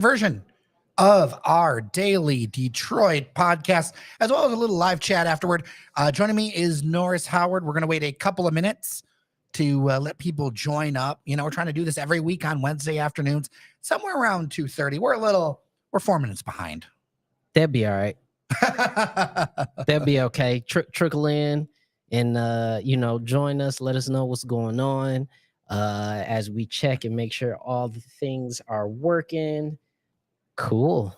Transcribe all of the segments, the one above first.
version of our daily Detroit podcast, as well as a little live chat afterward. Joining me is Norris Howard. We're going to wait a couple of minutes to let people join up. You know, we're trying to do this every week on Wednesday afternoons, somewhere around 2:30. We're 4 minutes behind. They'll be all right. They'll be okay. Trickle in and join us. Let us know what's going on as we check and make sure all the things are working. Cool.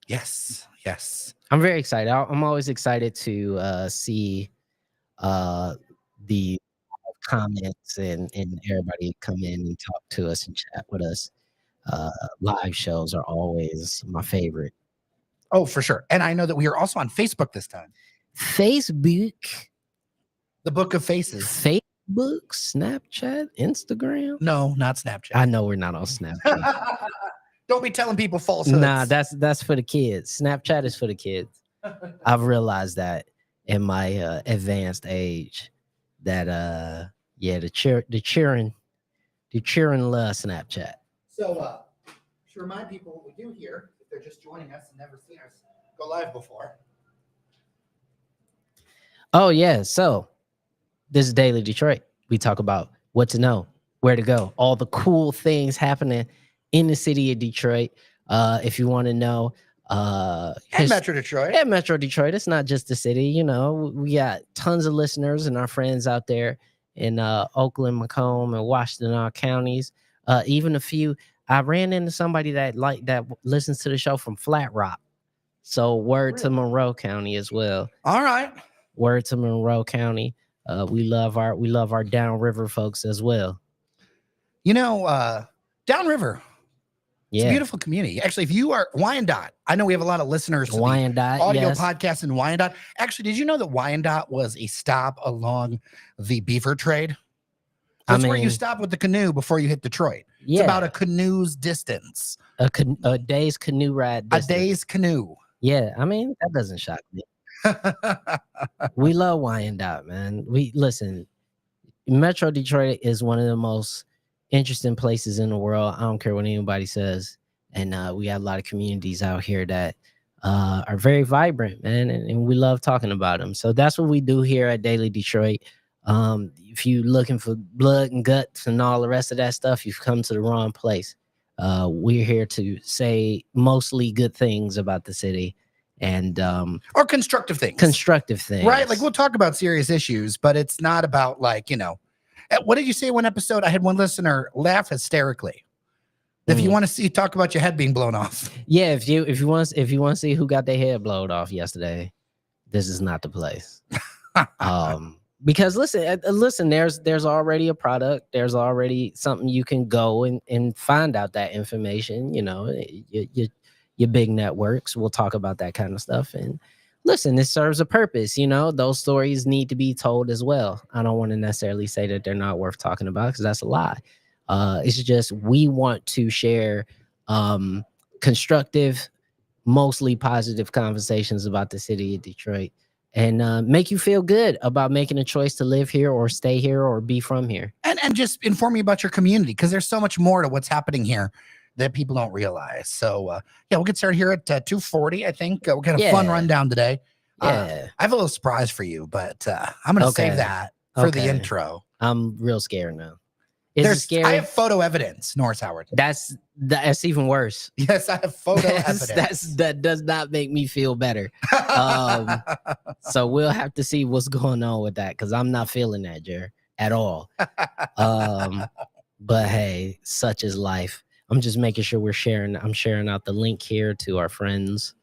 Yes. I'm very excited. I'm always excited to see the comments and everybody come in and talk to us and chat with us. Live shows are always my favorite. Oh, for sure. And I know that we are also on Facebook this time. Facebook. The Book of Faces. Facebook, Snapchat, Instagram. No, not Snapchat. I know we're not on Snapchat. Don't be telling people falsehoods. Nah, that's for the kids. Snapchat is for the kids. I've realized that in my advanced age that the cheering love Snapchat. So to remind people what we do here, if they're just joining us and never seen us go live before. Oh yeah, so this is Daily Detroit. We talk about what to know, where to go, all the cool things happening in the city of Detroit. If you want to know, and Metro Detroit. And Metro Detroit. It's not just the city. You know, we got tons of listeners and our friends out there in Oakland, Macomb, and Washtenaw counties. Even a few. I ran into somebody that listens to the show from Flat Rock. So word to Monroe County as well. All right. Word to Monroe County. We love our downriver folks as well. You know, downriver. It's a beautiful community. Actually, if you are Wyandotte, I know we have a lot of listeners to Wyandotte, audio podcast in Wyandotte. Actually, did you know that Wyandotte was a stop along the beaver trade? That's where you stop with the canoe before you hit Detroit. It's about a canoe's distance. A day's canoe ride distance. A day's canoe. Yeah, I mean, that doesn't shock me. We love Wyandotte, man. Listen, Metro Detroit is one of the most interesting places in the world. I don't care what anybody says. And we got a lot of communities out here that are very vibrant, man. And we love talking about them. So that's what we do here at Daily Detroit. If you're looking for blood and guts and all the rest of that stuff, you've come to the wrong place. We're here to say mostly good things about the city and or constructive things. Right? Like, we'll talk about serious issues, but it's not about, like, you know, what did you say one episode? I had one listener laugh hysterically. If you want to talk about your head being blown off. Yeah, if you want to see who got their head blown off yesterday, this is not the place. Because listen, there's already a product. There's already something you can go and find out that information. You know, your big networks. We'll talk about that kind of stuff. And listen, it serves a purpose. You know, those stories need to be told as well. I don't want to necessarily say that they're not worth talking about, because that's a lie. It's just we want to share constructive, mostly positive conversations about the city of Detroit. And make you feel good about making a choice to live here or stay here or be from here. And just inform you about your community, because there's so much more to what's happening here that people don't realize. So, we'll get started here at 2:40, I think. We'll get a fun rundown today. I have a little surprise for you, but I'm going to save that for the intro. I'm real scared now. I have photo evidence, Norris Howard. That's even worse. Yes, I have photo evidence. That does not make me feel better. So we'll have to see what's going on with that, because I'm not feeling that, Jer, at all. But hey, such is life. I'm just making sure I'm sharing out the link here to our friends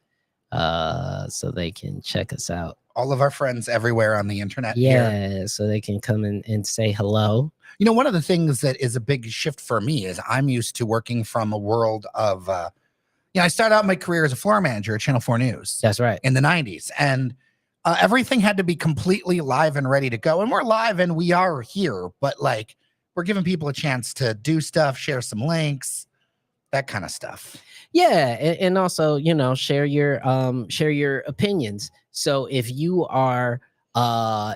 so they can check us out. All of our friends everywhere on the internet. Yeah, here. So they can come in and say hello. You know, one of the things that is a big shift for me is I'm used to working from a world of, I started out my career as a floor manager at Channel 4 News. That's right. In the 90s. And everything had to be completely live and ready to go. And we're live and we are here, but like, we're giving people a chance to do stuff, share some links, that kind of stuff. Yeah. And also, you know, share your opinions. So if you are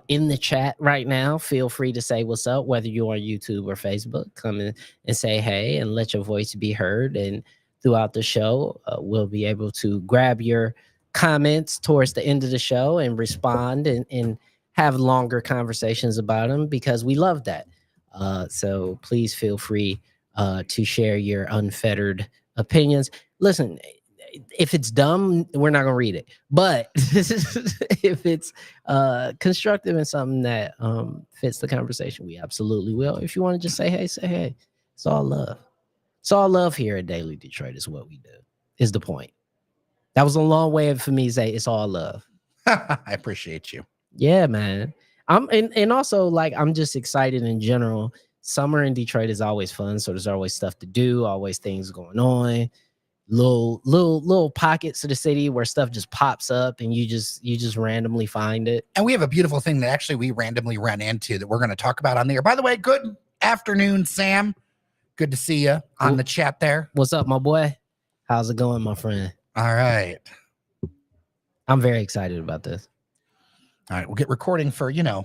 in the chat right now, feel free to say what's up, whether you're on YouTube or Facebook. Come in and say hey and let your voice be heard. And throughout the show. We'll be able to grab your comments towards the end of the show and respond and have longer conversations about them because we love that. So please feel free to share your unfettered opinions. Listen, if it's dumb, we're not gonna read it. But if it's constructive and something that fits the conversation, we absolutely will. If you want to just say hey, say hey. It's all love. It's all love here at Daily Detroit is what we do, is the point. That was a long way for me to say it's all love. I appreciate you. Yeah, man. And also like I'm just excited in general. Summer in Detroit is always fun, so there's always stuff to do, always things going on. Little pockets of the city where stuff just pops up and you just randomly find it. And we have a beautiful thing that actually we randomly ran into that we're going to talk about on the air. By the way, good afternoon, Sam. Good to see you on the chat there. What's up, my boy? How's it going, my friend? All right. I'm very excited about this. All right, we'll get recording for, the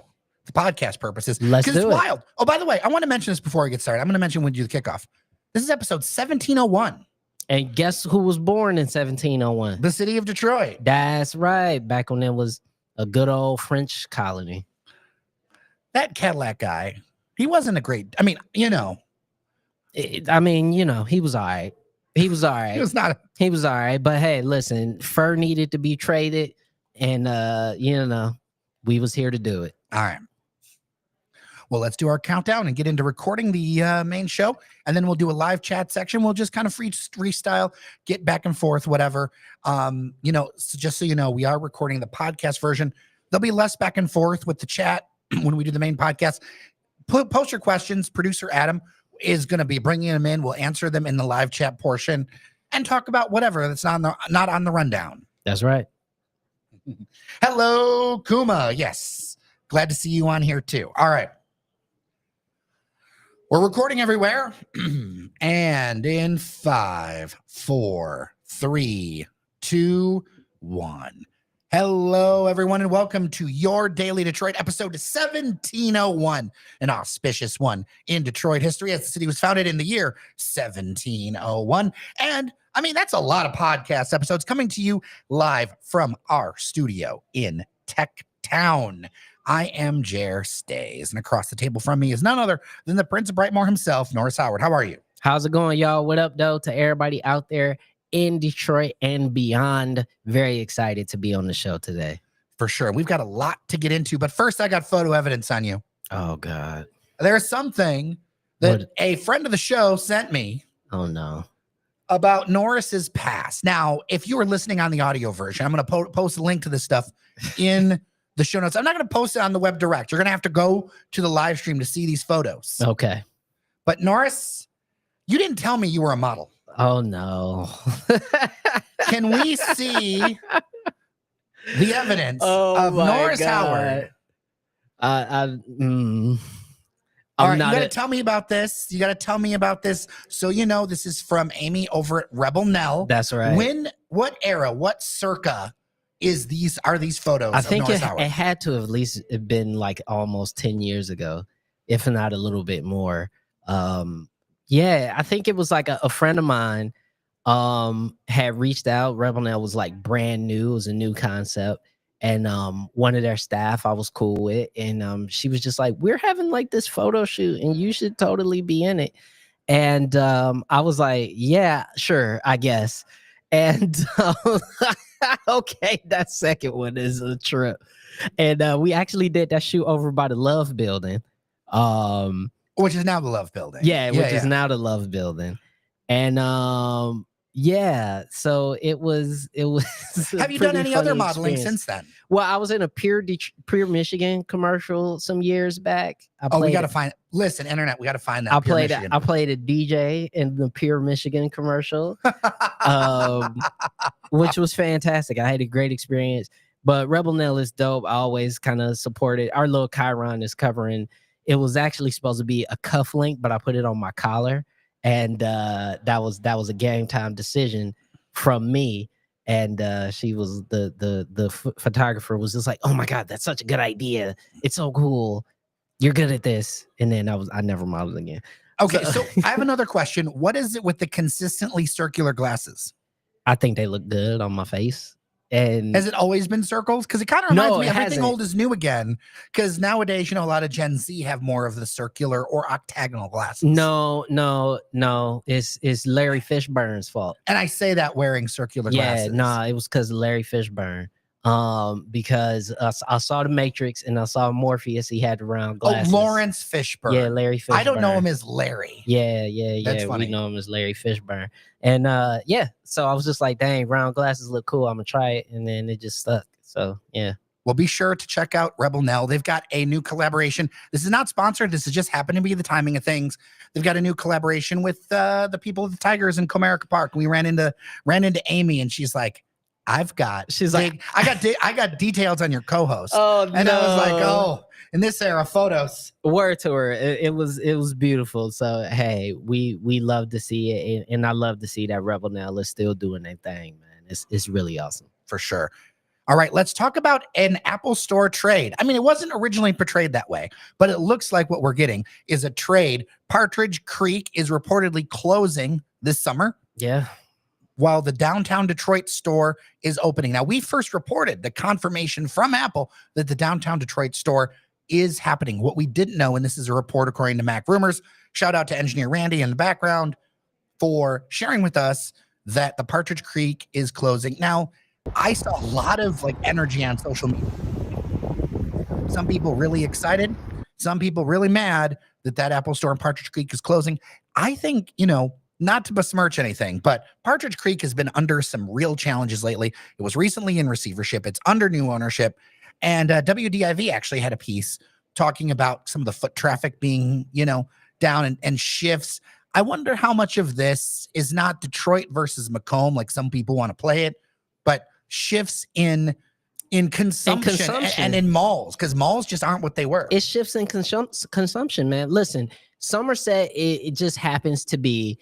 podcast purposes. Let's do it's it. Wild. Oh, by the way, I want to mention this before I get started. I'm going to mention when we do the kickoff. This is episode 1701. And guess who was born in 1701? The city of Detroit. That's right. Back when it was a good old French colony. That Cadillac guy, he wasn't a great, he was all right. He was all right. He was all right. But hey, listen, fur needed to be traded. And, we was here to do it. All right. Well, let's do our countdown and get into recording the main show. And then we'll do a live chat section. We'll just kind of freestyle, get back and forth, whatever. So just so you know, we are recording the podcast version. There'll be less back and forth with the chat when we do the main podcast. Post your questions. Producer Adam is going to be bringing them in. We'll answer them in the live chat portion and talk about whatever that's not on the rundown. That's right. Hello, Kuma. Yes. Glad to see you on here too. All right. We're recording everywhere. And in 5, 4, 3, 2, 1. Hello, everyone, and welcome to Your Daily Detroit, episode 1701, an auspicious one in Detroit history, as the city was founded in the year 1701. And that's a lot of podcast episodes coming to you live from our studio in TechTown. I am Jer Stays, and across the table from me is none other than the Prince of Brightmoor himself, Norris Howard. How are you? How's it going, y'all? What up, though, to everybody out there in Detroit and beyond? Very excited to be on the show today. For sure. We've got a lot to get into, but first I got photo evidence on you. Oh, God. There's something that a friend of the show sent me. Oh, no. About Norris's past. Now, if you are listening on the audio version, I'm going to post a link to this stuff in the show notes. I'm not going to post it on the web direct. You're going to have to go to the live stream to see these photos. Okay. But Norris, you didn't tell me you were a model. Oh, no. Can we see the evidence of Norris God. Howard? All right, you got to tell me about this. You got to tell me about this. So, this is from Amy over at Rebel Nell. That's right. What era, what circa are these photos? I think it had to have at least been like almost 10 years ago, if not a little bit more. Yeah, I think it was like a friend of mine had reached out. Rebel Nell was like brand new. It was a new concept. And one of their staff I was cool with. And she was just like, we're having like this photo shoot and you should totally be in it. And I was like, yeah, sure, I guess. And okay, that second one is a trip. And we actually did that shoot over by the Love Building. Which is now the Love Building. Yeah, which is now the Love Building. And yeah, so it was Have you done any other modeling since then? Well, I was in a Pure Michigan commercial some years back. We got to find. Listen, internet, we got to find that. I played a DJ in the Pure Michigan commercial, which was fantastic. I had a great experience. But Rebel Nell is dope. I always kind of supported. Our little Chiron is covering. It was actually supposed to be a cuff link, but I put it on my collar, and that was a game time decision from me. And she was the photographer was just like, oh my God, that's such a good idea. It's so cool. You're good at this. And then I never modeled again. Okay, so I have another question. What is it with the consistently circular glasses? I think they look good on my face. And Has it always been circles? Because it kind of reminds no, me it everything hasn't. old is new again. Because nowadays, a lot of Gen Z have more of the circular or octagonal glasses. No. It's Larry Fishburne's fault. And I say that wearing circular Yeah, glasses. it was because of Larry Fishburne. Because I saw the Matrix and I saw Morpheus. He had the round glasses. Oh, Lawrence Fishburne. Yeah, Larry Fishburne. I don't know him as Larry. Yeah. That's funny. We know him as Larry Fishburne. And yeah, so I was just like, dang, round glasses look cool. I'm gonna try it, and then it just stuck. So yeah. Well, be sure to check out Rebel Nell. They've got a new collaboration. This is not sponsored. This has just happened to be the timing of things. They've got a new collaboration with the people of the Tigers in Comerica Park. We ran into Amy, and she's like, I got details on your co-host. Oh, and I was like, oh, in this era, photos. Word to her. It was beautiful. So hey, we love to see it, and I love to see that Rebel Nell is still doing their thing, man. It's really awesome. For sure. All right, let's talk about an Apple Store trade. I mean, it wasn't originally portrayed that way, but it looks like what we're getting is a trade. Partridge Creek is reportedly closing this summer. Yeah. While the downtown Detroit store is opening. Now, we first reported the confirmation from Apple that the downtown Detroit store is happening. What we didn't know, and this is a report according to Mac Rumors, shout out to engineer Randy in the background for sharing with us that the Partridge Creek is closing. Now, I saw a lot of energy on social media. Some people really excited, some people really mad that Apple store in Partridge Creek is closing. I think, not to besmirch anything, but Partridge Creek has been under some real challenges lately. It was recently in receivership. It's under new ownership. And WDIV actually had a piece talking about some of the foot traffic being, down and shifts. I wonder how much of this is not Detroit versus Macomb, like some people want to play it, but shifts in consumption and in malls, because malls just aren't what they were. It shifts in consumption, man. Listen, Somerset, it just happens to be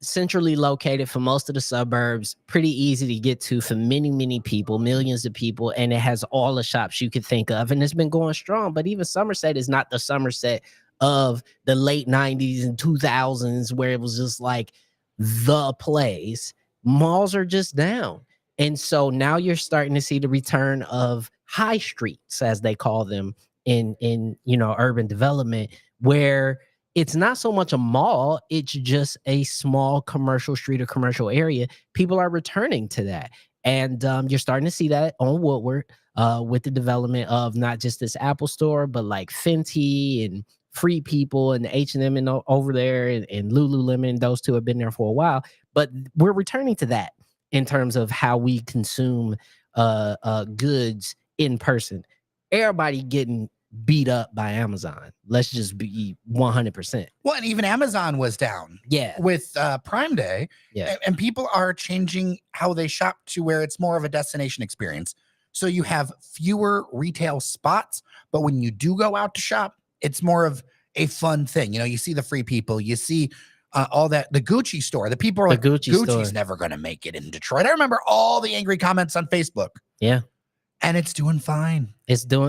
centrally located for most of the suburbs, pretty easy to get to for many people, millions of people, and it has all the shops you could think of, and it's been going strong. But even Somerset is not the Somerset of the late 90s and 2000s where it was just like the place. Malls are just down. And so now you're starting to see the return of high streets, as they call them in urban development, where it's not so much a mall, it's just a small commercial street or commercial area. People are returning to that. And you're starting to see that on Woodward with the development of not just this Apple store, but like Fenty and Free People and H&M and over there and Lululemon. Those two have been there for a while. But we're returning to that in terms of how we consume goods in person. Everybody getting beat up by Amazon. Let's just be 100%. Well, and even Amazon was down. Yeah. With Prime Day. Yeah. And people are changing how they shop to where it's more of a destination experience. So you have fewer retail spots, but when you do go out to shop, it's more of a fun thing. You see the Free People, you see all that, the Gucci store. The people are like, Gucci's never going to make it in Detroit. I remember all the angry comments on Facebook. Yeah. And it's doing fine.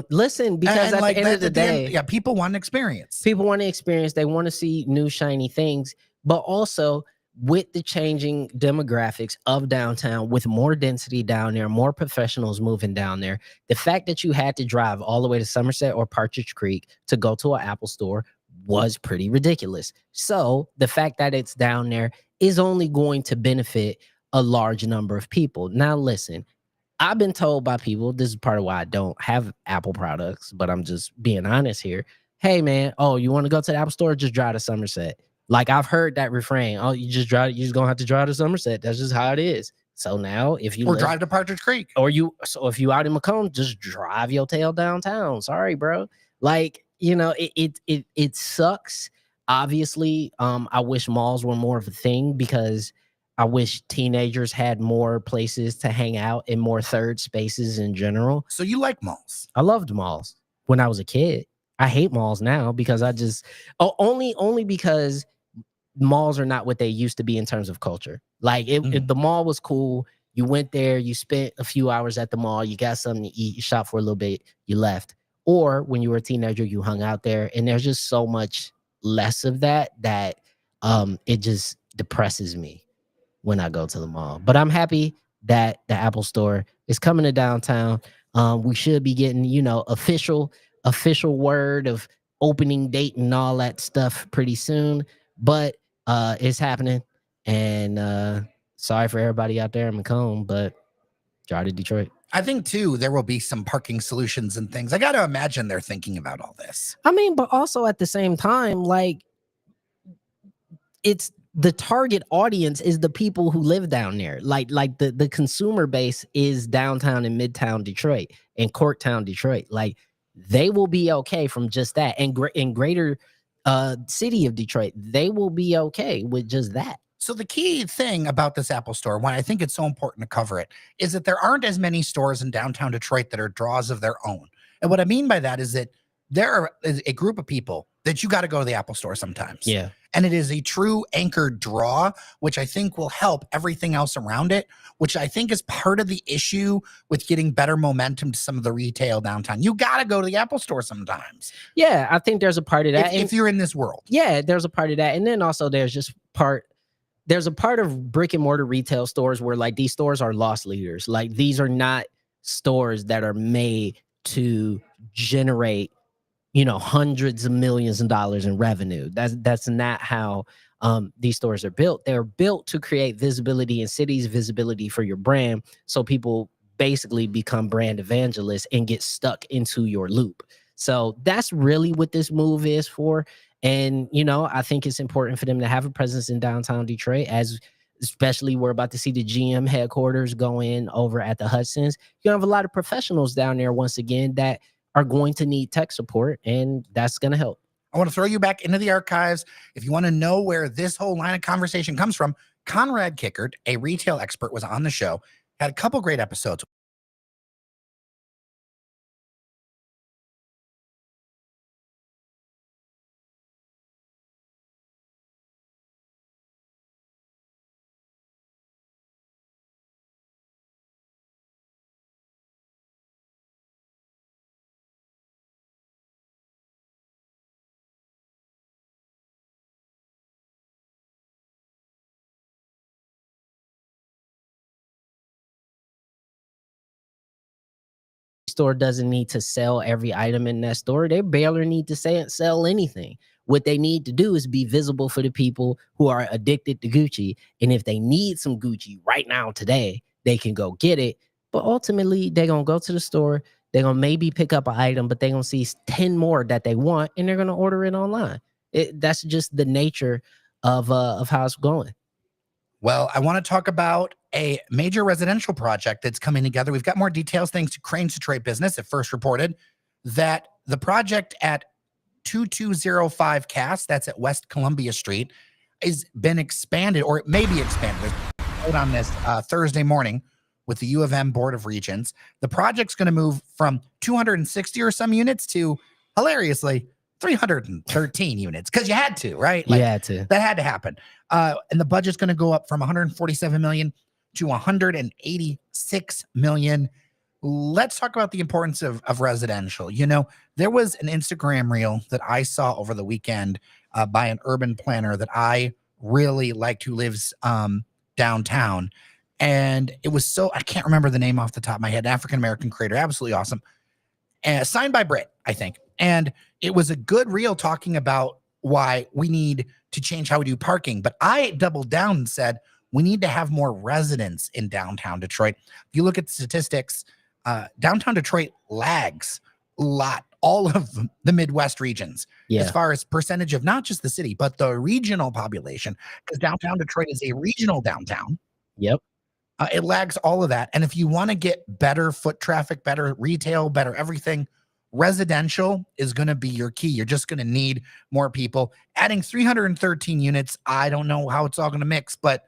Listen, because at the end of the day, people want an experience. People want to experience. They want to see new shiny things, but also with the changing demographics of downtown, with more density down there, more professionals moving down there, the fact that you had to drive all the way to Somerset or Partridge Creek to go to an Apple store was pretty ridiculous. So the fact that it's down there is only going to benefit a large number of people. Now, listen, I've been told by people, this is part of why I don't have Apple products, but I'm just being honest here. Hey, man, you want to go to the Apple store? Just drive to Somerset. Like, I've heard that refrain. Oh, you're just going to have to drive to Somerset. That's just how it is. So now if you drive to Partridge Creek, so if you out in Macomb, just drive your tail downtown. Sorry, bro. Like, it sucks. Obviously, I wish malls were more of a thing, because I wish teenagers had more places to hang out and more third spaces in general. So you like malls? I loved malls when I was a kid. I hate malls now because only because malls are not what they used to be in terms of culture. Like the mall was cool. You went there, you spent a few hours at the mall, you got something to eat, you shopped for a little bit, you left. Or when you were a teenager, you hung out there, and there's just so much less of that, it just depresses me when I go to the mall. But I'm happy that the Apple Store is coming to downtown. We should be getting, official word of opening date and all that stuff pretty soon. But it's happening. And sorry for everybody out there in Macomb, but drive to Detroit. I think too there will be some parking solutions and things. I got to imagine they're thinking about all this. I mean, but also at the same time, like, it's the target audience is the people who live down there. Like the consumer base is downtown and midtown Detroit and Corktown Detroit. Like, they will be okay from just that. And in greater city of Detroit, they will be okay with just that. So the key thing about this Apple Store, why I think it's so important to cover it, is that there aren't as many stores in downtown Detroit that are draws of their own. And what I mean by that is that there is a group of people that you got to go to the Apple Store sometimes. Yeah. And it is a true anchored draw, which I think will help everything else around it, which I think is part of the issue with getting better momentum to some of the retail downtown. You got to go to the Apple Store sometimes. Yeah, I think there's a part of that. If you're in this world. Yeah, there's a part of that. And then also there's a part of brick and mortar retail stores where, like, these stores are loss leaders. Like, these are not stores that are made to generate, hundreds of millions of dollars in revenue. That's not how these stores are built. They're built to create visibility in cities, visibility for your brand, so people basically become brand evangelists and get stuck into your loop. So that's really what this move is for. And, I think it's important for them to have a presence in downtown Detroit, especially we're about to see the GM headquarters go in over at the Hudson's. You have a lot of professionals down there, once again, that are going to need tech support, and that's going to help. I want to throw you back into the archives. If you want to know where this whole line of conversation comes from, Conrad Kickert, a retail expert, was on the show, had a couple great episodes. Store doesn't need to sell every item in that store. They barely need to sell anything. What they need to do is be visible for the people who are addicted to Gucci. And if they need some Gucci right now, today, they can go get it. But ultimately, they're going to go to the store. They're going to maybe pick up an item, but they're going to see 10 more that they want, and they're going to order it online. That's just the nature of how it's going. Well, I want to talk about a major residential project that's coming together. We've got more details thanks to Cranes Detroit Business. It first reported that the project at 2205 Cass, that's at West Columbia Street, has been expanded, or it may be expanded. There's on this Thursday morning with the U of M Board of Regents. The project's going to move from 260 or some units to, hilariously, 313 units, because you had to, right? You had to. That had to happen. And the budget's going to go up from 147 million to 186 million. Let's talk about the importance of residential. There was an Instagram reel that I saw over the weekend by an urban planner that I really liked, who lives downtown. And it was I can't remember the name off the top of my head, African-American creator, absolutely awesome. Signed by Brit, I think. And it was a good reel talking about why we need to change how we do parking. But I doubled down and said, we need to have more residents in downtown Detroit. If you look at the statistics, downtown Detroit lags a lot, all of the Midwest regions, as far as percentage of not just the city, but the regional population, because downtown Detroit is a regional downtown. Yep. It lags all of that. And if you want to get better foot traffic, better retail, better everything, residential is going to be your key. You're just going to need more people. Adding 313 units, I don't know how it's all going to mix, but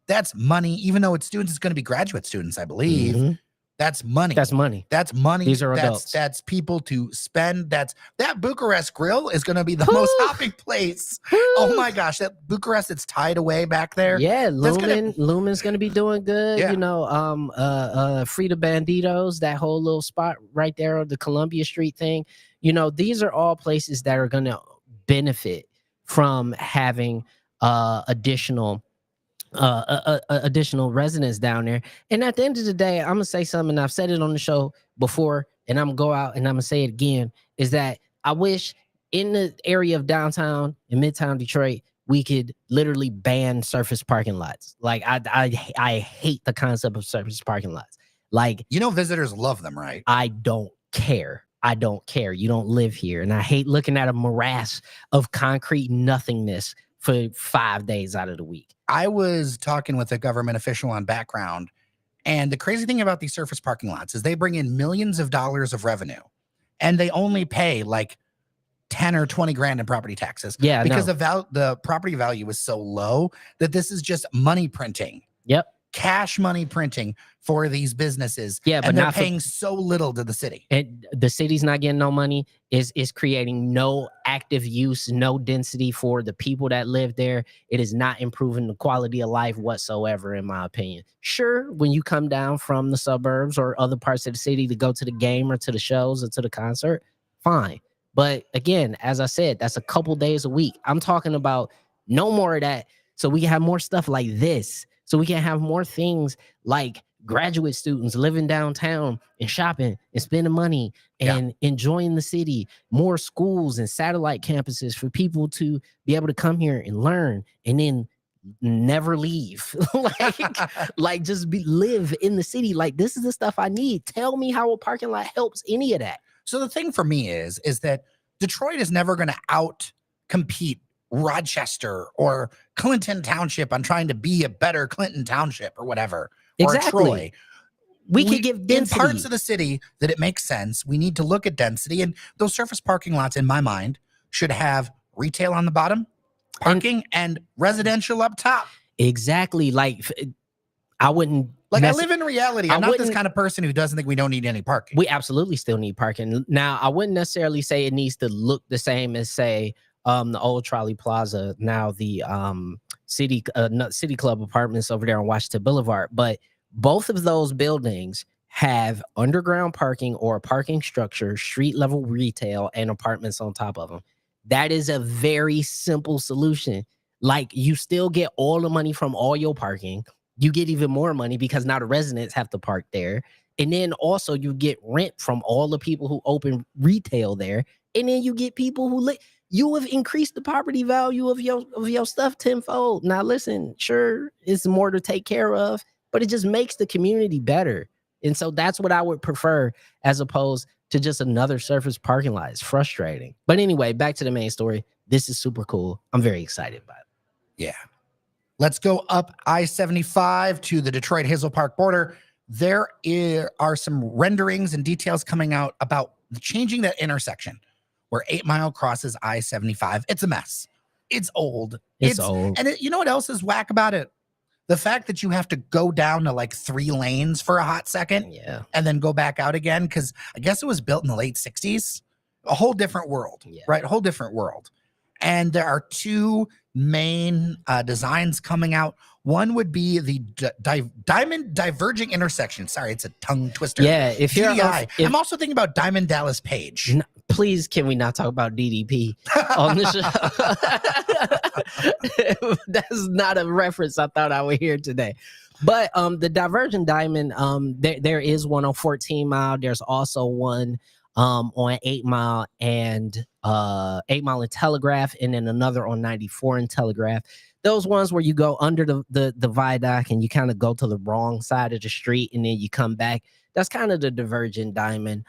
that's money. Even though it's students, it's going to be graduate students, I believe. Mm-hmm. That's money. That's money. That's money. These are adults. That's people to spend. That Bucharest Grill is going to be the most hopping place. Oh my gosh, that Bucharest, it's tied away back there. Yeah, Lumen's going to be doing good. Yeah. Frida Banditos, that whole little spot right there on the Columbia Street thing. These are all places that are going to benefit from having additional additional residents down there. And at the end of the day, I'm gonna say something. I've said it on the show before, and I'm gonna go out and I'm gonna say it again. Is that I wish in the area of downtown and midtown Detroit, we could literally ban surface parking lots. Like I hate the concept of surface parking lots. Like, visitors love them, right? I don't care. I don't care. You don't live here, and I hate looking at a morass of concrete nothingness for 5 days out of the week. I was talking with a government official on background, and the crazy thing about these surface parking lots is they bring in millions of dollars of revenue, and they only pay like 10 or 20 grand in property taxes. Yeah, because the property value is so low that this is just money printing. Yep. Cash money printing for these businesses. Yeah, but and they're not paying so little to the city. And the city's not getting no money, is creating no active use, no density for the people that live there. It is not improving the quality of life whatsoever, in my opinion. Sure, when you come down from the suburbs or other parts of the city to go to the game or to the shows or to the concert, fine. But again, as I said, that's a couple days a week. I'm talking about no more of that, so we can have more stuff like this. So we can have more things like graduate students living downtown and shopping and spending money and enjoying the city, more schools and satellite campuses for people to be able to come here and learn and then never leave. like just live in the city. Like, this is the stuff I need. Tell me how a parking lot helps any of that. So the thing for me is that Detroit is never going to out compete Rochester or Clinton Township on trying to be a better Clinton Township or whatever. Exactly. Or Troy. We could give density. In parts of the city that it makes sense, we need to look at density. And those surface parking lots, in my mind, should have retail on the bottom, parking, and residential up top. Exactly. Like, I wouldn't... Like, I live in reality. I'm not this kind of person who doesn't think we don't need any parking. We absolutely still need parking. Now, I wouldn't necessarily say it needs to look the same as, say, the old Trolley Plaza, now the City Club apartments over there on Washington Boulevard. But both of those buildings have underground parking or a parking structure, street level retail, and apartments on top of them. That is a very simple solution. Like, you still get all the money from all your parking. You get even more money because now the residents have to park there. And then also you get rent from all the people who open retail there. And then you get people who you have increased the property value of your stuff tenfold. Now, listen, sure, it's more to take care of, but it just makes the community better. And so that's what I would prefer, as opposed to just another surface parking lot. It's frustrating. But anyway, back to the main story. This is super cool. I'm very excited about it. Yeah. Let's go up I-75 to the Detroit Hazel Park border. There are some renderings and details coming out about changing that intersection where 8 Mile crosses I-75. It's a mess. It's old. It's old. And you know what else is whack about it? The fact that you have to go down to like 3 lanes for a hot second and then go back out again, because I guess it was built in the late 60s. A whole different world, right? A whole different world. And there are 2 main designs coming out. One would be the Diamond Diverging Intersection. Sorry, it's a tongue twister. Yeah, if you're I'm also thinking about Diamond Dallas Page. Please, can we not talk about DDP on the show? That's not a reference I thought I would hear today. But the Divergent Diamond, there is one on 14 Mile. There's also one on 8 Mile and 8 Mile and Telegraph, and then another on 94 and Telegraph. Those ones where you go under the viaduct and you kind of go to the wrong side of the street and then you come back. That's kind of the Divergent Diamond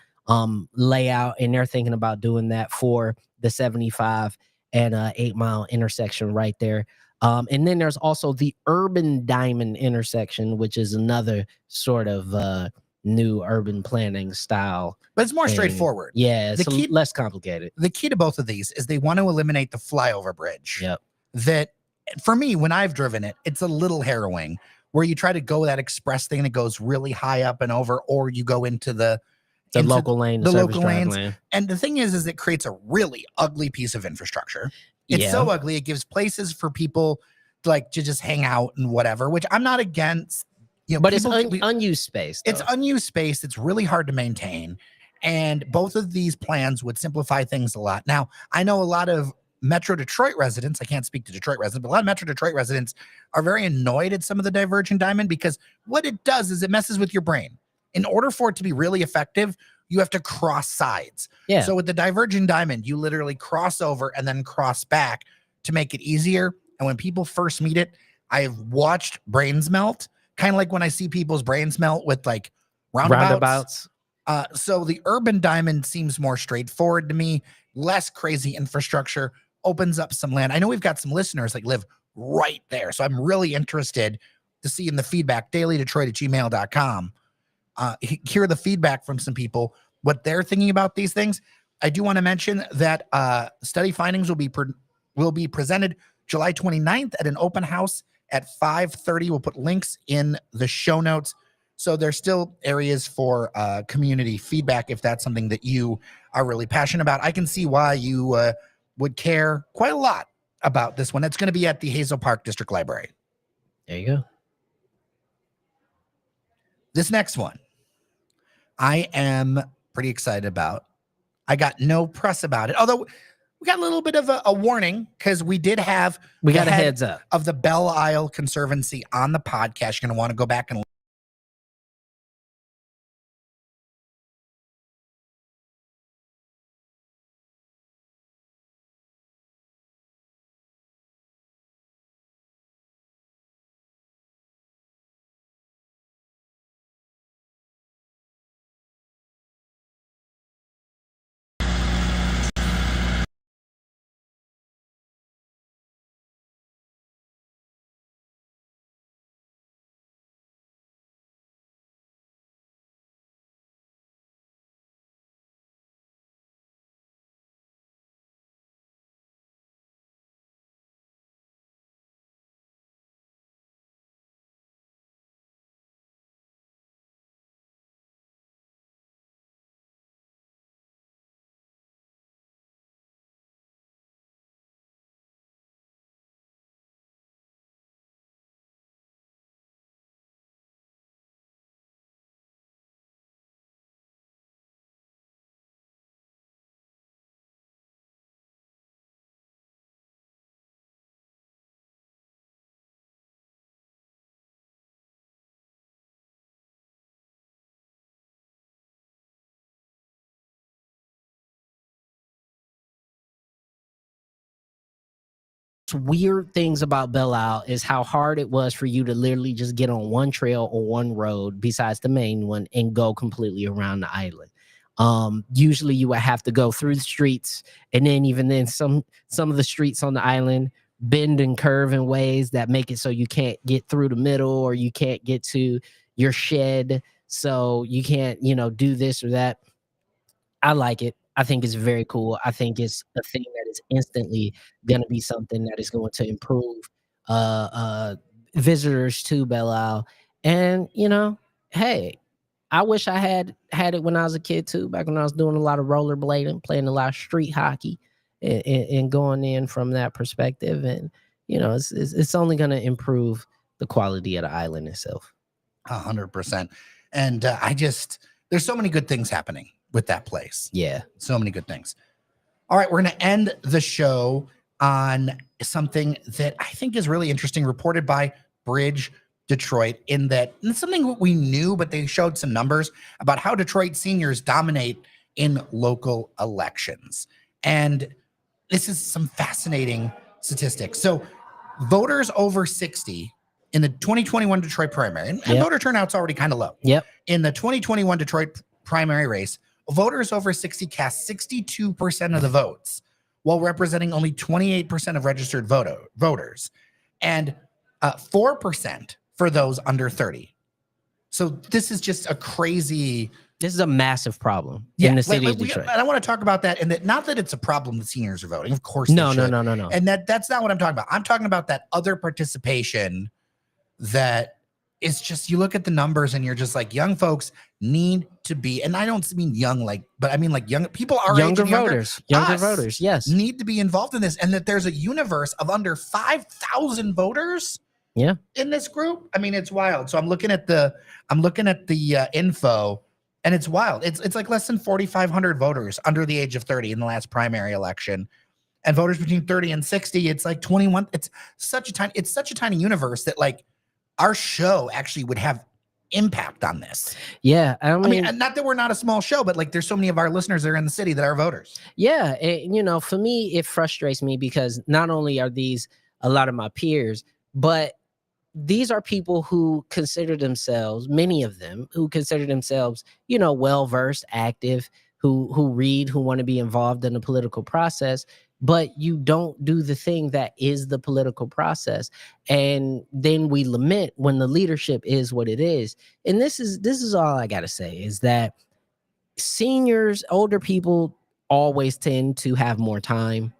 layout, and they're thinking about doing that for the 75 and 8 Mile intersection right there. And then there's also the Urban Diamond intersection, which is another sort of new urban planning style. But it's more straightforward. Yeah, it's less complicated. The key to both of these is they want to eliminate the flyover bridge. Yep. That, for me, when I've driven it, it's a little harrowing, where you try to go that express thing that goes really high up and over, or you go into the local lane, the local lanes. Lane. And the thing is it creates a really ugly piece of infrastructure. It's so ugly. It gives places for people to just hang out and whatever, which I'm not against. But it's unused space. Though. It's unused space. It's really hard to maintain. And both of these plans would simplify things a lot. Now, I know a lot of Metro Detroit residents, I can't speak to Detroit residents, but a lot of Metro Detroit residents are very annoyed at some of the divergent diamond because what it does is it messes with your brain. In order for it to be really effective, you have to cross sides. Yeah. So with the divergent diamond, you literally cross over and then cross back to make it easier. And when people first meet it, I've watched brains melt, kind of like when I see people's brains melt with like roundabouts. So the urban diamond seems more straightforward to me, less crazy infrastructure, opens up some land. I know we've got some listeners that live right there. So I'm really interested to see in the feedback, dailydetroit@gmail.com. Hear the feedback from some people, what they're thinking about these things. I do want to mention that study findings will be presented July 29th at an open house at 5:30. We'll put links in the show notes. So there's still areas for community feedback if that's something that you are really passionate about. I can see why you would care quite a lot about this one. It's going to be at the Hazel Park District Library. There you go. This next one, I am pretty excited about. I got no press about it, although we got a little bit of a warning because we got a heads up of the Belle Isle Conservancy on the podcast. You're going to want to go back and weird things about Belle Isle is how hard it was for you to literally just get on one trail or one road besides the main one and go completely around the island. Usually you would have to go through the streets, and then even then some of the streets on the island bend and curve in ways that make it so you can't get through the middle, or you can't get to your shed, so you can't, do this or that. I like it. I think it's very cool. I think it's a thing that is instantly going to be something that is going to improve visitors to Belle Isle. And, hey, I wish I had it when I was a kid too, back when I was doing a lot of rollerblading, playing a lot of street hockey, and going in from that perspective. And, it's only going to improve the quality of the island itself. 100%. And there's so many good things happening with that place. Yeah. So many good things. All right. We're going to end the show on something that I think is really interesting, reported by Bridge Detroit, in that it's something we knew, but they showed some numbers about how Detroit seniors dominate in local elections. And this is some fascinating statistics. So voters over 60 in the 2021 Detroit primary, and voter turnout's already kind of low. Yep. In the 2021 Detroit primary race, voters over 60 cast 62% of the votes, while representing only 28% of registered voters, and 4% for those under 30. So this is just a crazy. This is a massive problem in the city of Detroit. And I want to talk about that, and that not that it's a problem that seniors are voting. Of course, no. And that's not what I'm talking about. I'm talking about that other participation that is just, you look at the numbers and you're just like, young folks need to be, and I don't mean young, but I mean like young people are younger voters, yes, need to be involved in this, and that there's a universe of under 5,000 voters. Yeah. In this group. I mean, it's wild. So I'm looking at the info, and it's wild. It's like less than 4,500 voters under the age of 30 in the last primary election. and voters between 30 and 60, it's like 21. It's such a tiny universe that like our show actually would have impact on this. Yeah, I mean, not that we're not a small show, but like there's so many of our listeners that are in the city that are voters. Yeah, for me, it frustrates me because not only are these a lot of my peers, but these are people who consider themselves, many of them who consider themselves, well-versed, active, who read, who want to be involved in the political process, but you don't do the thing that is the political process. And then we lament when the leadership is what it is. And this is all I got to say is that seniors, older people always tend to have more time,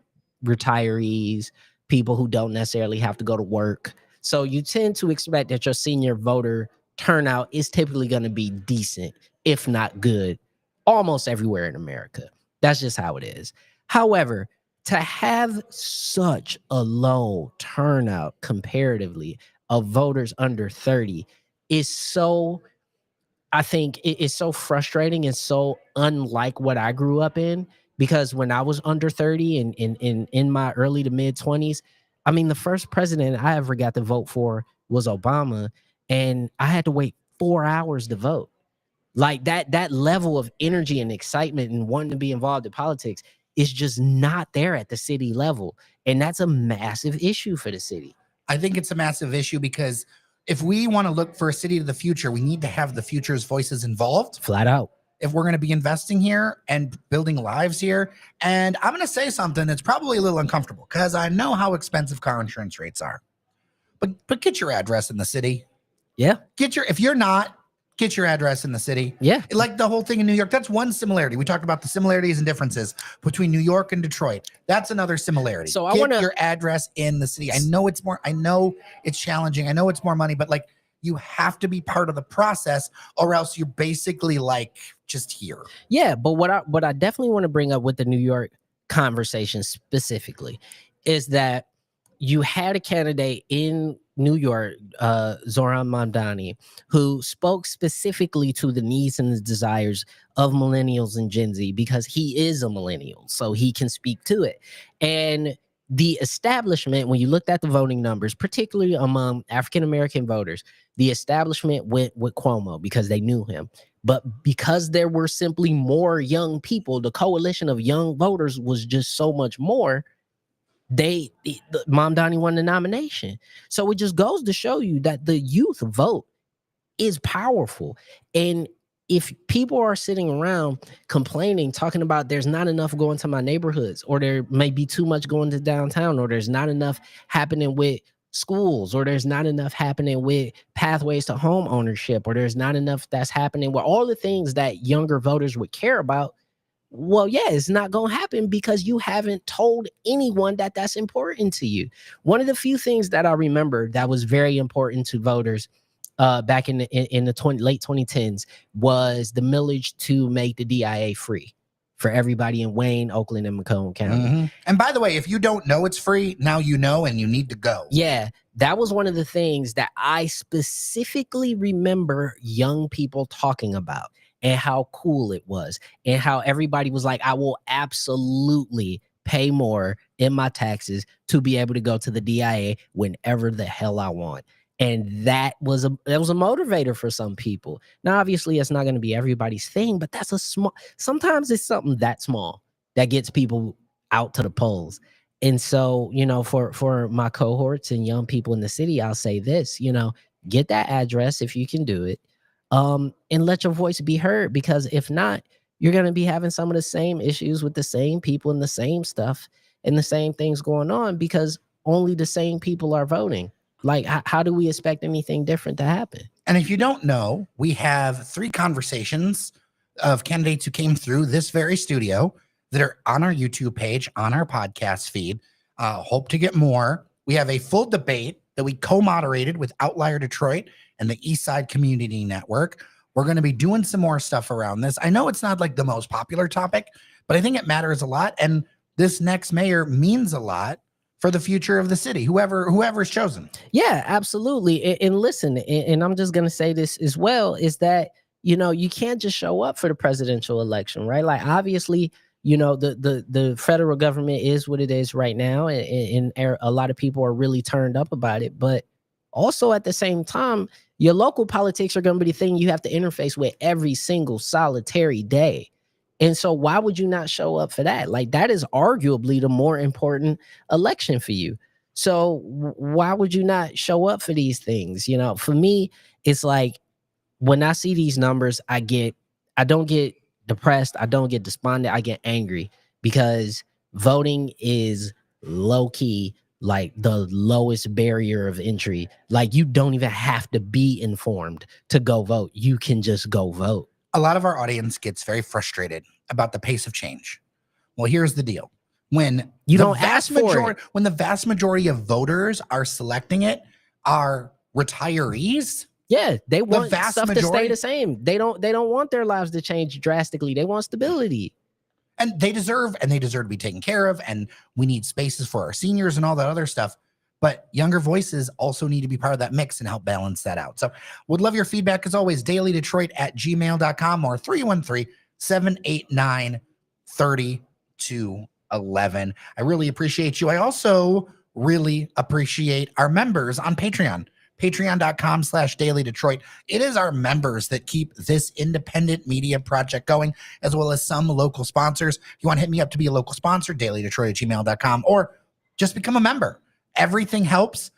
retirees, people who don't necessarily have to go to work. So you tend to expect that your senior voter turnout is typically going to be decent, if not good, almost everywhere in America. That's just how it is. However, to have such a low turnout comparatively of voters under 30 is so, I think it's so frustrating and so unlike what I grew up in, because when I was under 30 and in my early to mid 20s, I mean, the first president I ever got to vote for was Obama, and I had to wait 4 hours to vote. Like that level of energy and excitement and wanting to be involved in politics is just not there at the city level. And that's a massive issue for the city. I think it's a massive issue because if we want to look for a city of the future, we need to have the future's voices involved. Flat out. If we're going to be investing here and building lives here. And I'm going to say something that's probably a little uncomfortable because I know how expensive car insurance rates are. But get your address in the city. Yeah. If you're not, get your address in the city. Yeah. Like the whole thing in New York. That's one similarity. We talked about the similarities and differences between New York and Detroit. That's another similarity. So get your address in the city. I know it's challenging. I know it's more money, but like you have to be part of the process or else you're basically like just here. Yeah. But what I definitely want to bring up with the New York conversation specifically is that you had a candidate in New York, Zohran Mamdani, who spoke specifically to the needs and the desires of millennials and Gen Z because he is a millennial, so he can speak to it. And the establishment, when you looked at the voting numbers, particularly among African-American voters, the establishment went with Cuomo because they knew him. But because there were simply more young people, the coalition of young voters was just so much more. Mamdani won the nomination. So it just goes to show you that the youth vote is powerful. And if people are sitting around complaining, talking about there's not enough going to my neighborhoods, or there may be too much going to downtown, or there's not enough happening with schools, or there's not enough happening with pathways to home ownership, or there's not enough that's happening with all the things that younger voters would care about, well, yeah, it's not going to happen because you haven't told anyone that that's important to you. One of the few things that I remember that was very important to voters back in the late 2010s was the millage to make the DIA free for everybody in Wayne, Oakland, and Macomb County. Mm-hmm. And by the way, if you don't know it's free, now you know and you need to go. Yeah, that was one of the things that I specifically remember young people talking about. And how cool it was, and how everybody was like, I will absolutely pay more in my taxes to be able to go to the DIA whenever the hell I want. And that was a motivator for some people. Now, obviously, it's not going to be everybody's thing, but sometimes it's something that small that gets people out to the polls. And so, for my cohorts and young people in the city, I'll say this, get that address if you can do it. And let your voice be heard, because if not, you're going to be having some of the same issues with the same people and the same stuff and the same things going on because only the same people are voting. Like, how do we expect anything different to happen? And if you don't know, we have 3 conversations of candidates who came through this very studio that are on our YouTube page, on our podcast feed. Hope to get more. We have a full debate that we co-moderated with Outlier Detroit and the Eastside Community Network. We're going to be doing some more stuff around this. I know it's not like the most popular topic, but I think it matters a lot. And this next mayor means a lot for the future of the city, whoever's chosen. Yeah, absolutely. And listen, and I'm just going to say this as well, is that, you can't just show up for the presidential election, right? Like, obviously, you know, the federal government is what it is right now, and a lot of people are really turned up about it. But also at the same time, your local politics are going to be the thing you have to interface with every single solitary day. And so why would you not show up for that? Like, that is arguably the more important election for you. So why would you not show up for these things? You know, for me, it's like, when I see these numbers, I don't get depressed, I don't get despondent, I get angry, because voting is low key like the lowest barrier of entry. Like, you don't even have to be informed to go vote. You can just go vote. A lot of our audience gets very frustrated about the pace of change. Well, here's the deal. When You the don't ask for it. when the vast majority of voters are selecting it are retirees, Yeah, they want vast stuff to stay majority- the same. They don't want their lives to change drastically. They want stability. and they deserve to be taken care of, and we need spaces for our seniors and all that other stuff. But younger voices also need to be part of that mix and help balance that out. So would love your feedback as always, dailydetroit@gmail.com or 313-789-3211. I really appreciate you. I also really appreciate our members on Patreon. Patreon.com/dailydetroit. It is our members that keep this independent media project going, as well as some local sponsors. If you want to hit me up to be a local sponsor, dailydetroit@gmail.com, or just become a member. Everything helps.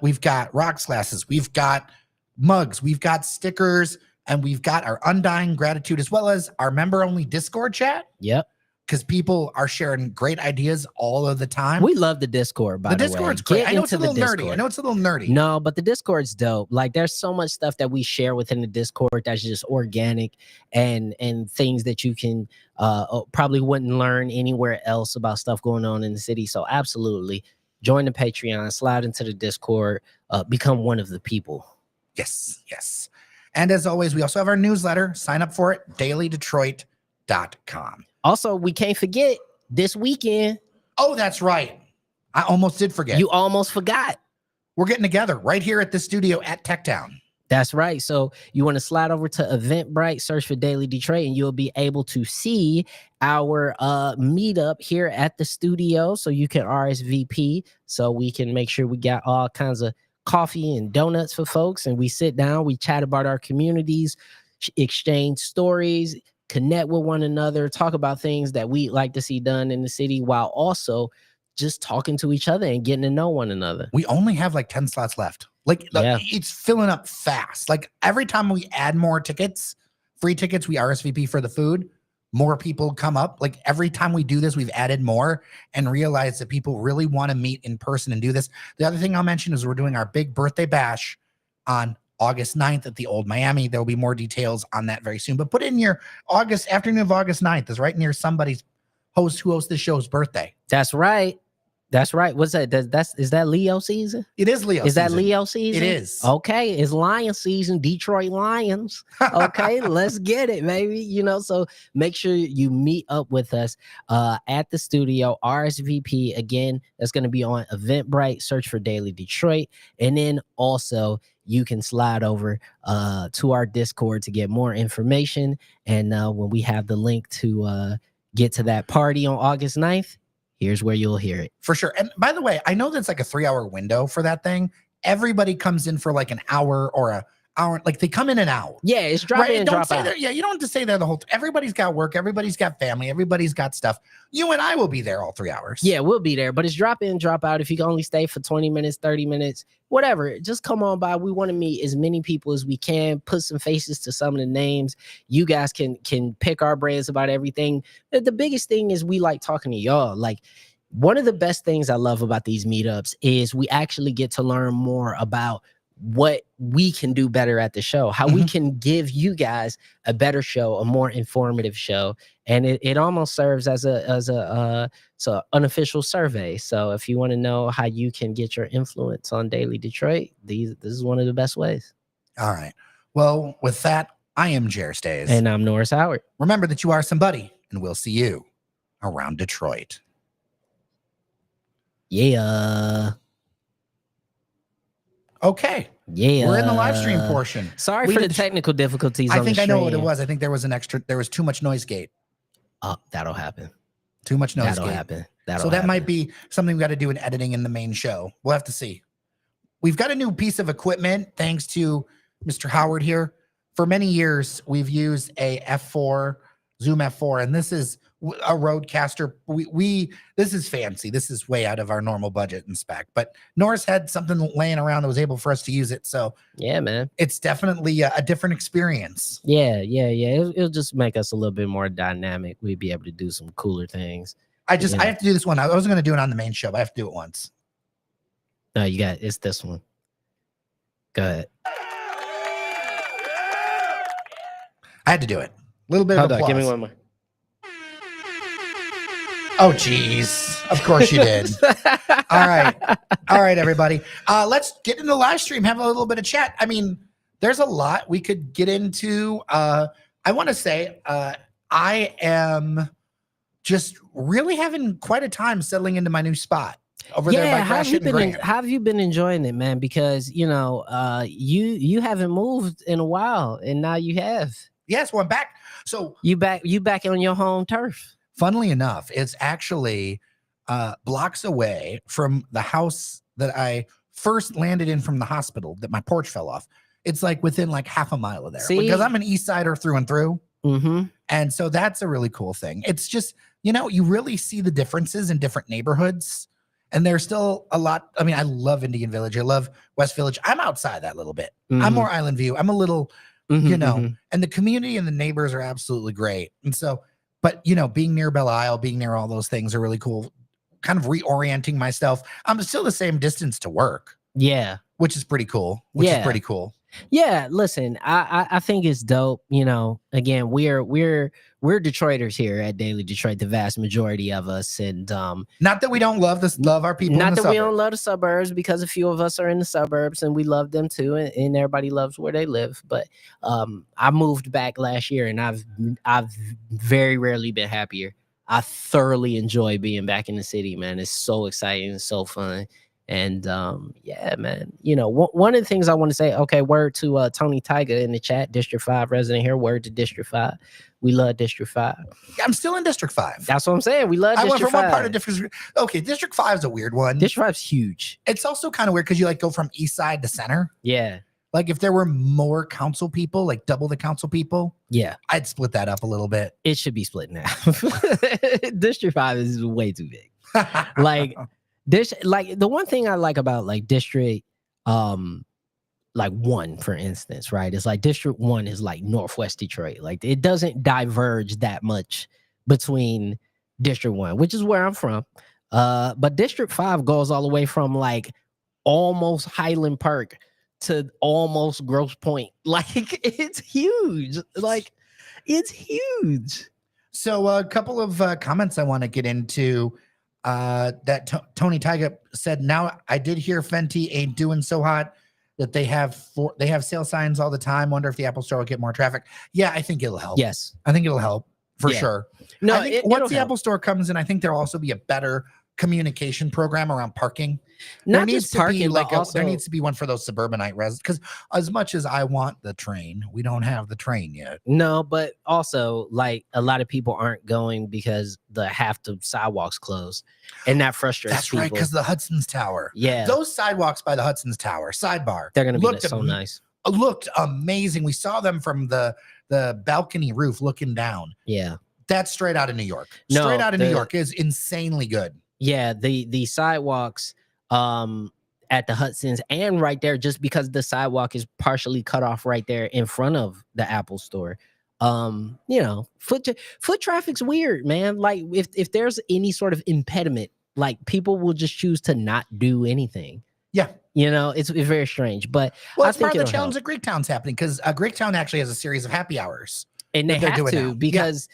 We've got rocks glasses, we've got mugs, we've got stickers, and we've got our undying gratitude, as well as our member-only Discord chat. Yep. Because people are sharing great ideas all of the time. We love the Discord, by the way. The Discord's great. Get I know it's a into the little nerdy. Discord. I know it's a little nerdy. No, but the Discord's dope. Like, there's so much stuff that we share within the Discord that's just organic, and things that you can probably wouldn't learn anywhere else about stuff going on in the city. So absolutely, join the Patreon, slide into the Discord, become one of the people. Yes, yes. And as always, we also have our newsletter. Sign up for it, dailydetroit.com. Also, we can't forget this weekend. Oh, that's right. I almost did forget. You almost forgot. We're getting together right here at the studio at TechTown. That's right. So you want to slide over to Eventbrite, search for Daily Detroit, and you'll be able to see our meetup here at the studio. So you can RSVP, so we can make sure we got all kinds of coffee and donuts for folks. And we sit down, we chat about our communities, exchange stories, connect with one another, talk about things that we like to see done in the city, while also just talking to each other and getting to know one another. We only have like 10 slots left. Like, it's filling up fast. Like, every time we add more tickets, free tickets, we RSVP for the food, more people come up. Like, every time we do this, we've added more and realized that people really want to meet in person and do this. The other thing I'll mention is we're doing our big birthday bash on August 9th at the Old Miami. There will be more details on that very soon. But put in your afternoon of August 9th is right near somebody's who hosts the show's birthday. That's right. That's right. What's that? Is that Leo season? It is Leo season. Is that Leo season? It is. Okay. It's Lion season, Detroit Lions. Okay. Let's get it, baby. You know, so make sure you meet up with us at the studio. RSVP. Again, that's going to be on Eventbrite. Search for Daily Detroit. And then also, you can slide over to our Discord to get more information. And when we have the link to get to that party on August 9th, here's where you'll hear it. For sure. And by the way, I know that's like a 3-hour window for that thing. Everybody comes in for like an hour or a hour. Like, they come in and out. Yeah, it's drop in, drop out. Yeah, you don't have to stay there the whole time. Everybody's got work. Everybody's got family. Everybody's got stuff. You and I will be there all 3 hours. Yeah, we'll be there. But it's drop in, drop out. If you can only stay for 20 minutes, 30 minutes, whatever, just come on by. We want to meet as many people as we can, put some faces to some of the names. You guys can pick our brains about everything. The biggest thing is we like talking to y'all. Like, one of the best things I love about these meetups is we actually get to learn more about what we can do better at the show, how we can give you guys a better show, a more informative show. And it almost serves as a unofficial survey. So if you want to know how you can get your influence on Daily Detroit, this is one of the best ways. All right. Well, with that, I am Jer Stays. And I'm Norris Howard. Remember that you are somebody, and we'll see you around Detroit. Yeah. Okay. Yeah. We're in the live stream portion. Sorry for the technical difficulties. I on think the I know what it stream. was. I think there was too much noise gate. That'll happen. Too much nose That'll gate. happen. So that might be something we got to do in editing in the main show. We'll have to see. We've got a new piece of equipment thanks to Mr. Howard here. For many years, we've used a F4, Zoom F4, and this is a Rodecaster. This is fancy. This is way out of our normal budget and spec, but Norris had something laying around that was able for us to use it. So yeah, man, it's definitely a different experience. Yeah. It'll just make us a little bit more dynamic. We'd be able to do some cooler things. I have to do this one. I wasn't going to do it on the main show, but I have to do it once. No, it's this one. Go ahead. I had to do it. A little bit of applause. Give me one more. Oh, geez. Of course you did. All right, everybody. Let's get into the live stream, have a little bit of chat. I mean, there's a lot we could get into. I want to say I am just really having quite a time settling into my new spot over there by how have you been enjoying it, man? Because you you haven't moved in a while, and now you have. Yes, well, I'm back. So you back on your home turf. Funnily enough, it's actually blocks away from the house that I first landed in from the hospital that my porch fell off. It's like within like half a mile of there. Because I'm an East Sider through and through. Mm-hmm. And so that's a really cool thing. It's just, you really see the differences in different neighborhoods. And there's still a lot. I mean, I love Indian Village. I love West Village. I'm outside that little bit. Mm-hmm. I'm more Island View. I'm a little, and the community and the neighbors are absolutely great. And so, but, being near Belle Isle, being near all those things are really cool. Kind of reorienting myself. I'm still the same distance to work. Yeah. Which is pretty cool. Yeah, listen, I think it's dope. Again, we're Detroiters here at Daily Detroit, the vast majority of us, and not that we don't love our people. Not that we don't love the suburbs, because a few of us are in the suburbs and we love them too, and everybody loves where they live. But I moved back last year, and I've very rarely been happier. I thoroughly enjoy being back in the city, man. It's so exciting, it's so fun. And yeah, man, one of the things I want to say, okay, word to Tony Tiger in the chat, District 5 resident here, word to District 5. We love District 5. I'm still in District 5. That's what I'm saying. We love District 5. I went from one part of District. Okay, District 5 is a weird one. District 5's huge. It's also kind of weird because you go from east side to center. Yeah. Like if there were more council people, like double the council people, yeah, I'd split that up a little bit. It should be split now. District 5 is way too big. The one thing I like about District 1, for instance, right? It's like District 1 is like Northwest Detroit. Like it doesn't diverge that much between District 1, which is where I'm from. But District 5 goes all the way from like almost Highland Park to almost Grosse Pointe. Like it's huge. It's huge. So a couple of comments I want to get into. That Tony Tiger said, now I did hear Fenty ain't doing so hot, that they have sale signs all the time. Wonder if the Apple Store will get more traffic. Yeah, I think it'll help. Yes. I think it'll help for sure. No, I think once the Apple Store comes in, I think there'll also be a better communication program around parking. Not just parking, but also there needs to be one for those suburbanite residents, because as much as I want the train, we don't have the train yet. No, but also a lot of people aren't going because half the sidewalks closed, and that frustrates people. That's right, because the Hudson's Tower. Yeah, those sidewalks by the Hudson's Tower, sidebar, they're going to be so nice. Looked amazing. We saw them from the balcony roof looking down. Yeah, that's straight out of New York. Straight out of New York is insanely good. Yeah, the sidewalks at the Hudson's and right there, just because the sidewalk is partially cut off right there in front of the Apple Store. Foot traffic's weird, man. Like if there's any sort of impediment, like people will just choose to not do anything. Yeah. It's very strange. But it's part of the challenge that Greektown's happening, because Greektown actually has a series of happy hours. And they have to, because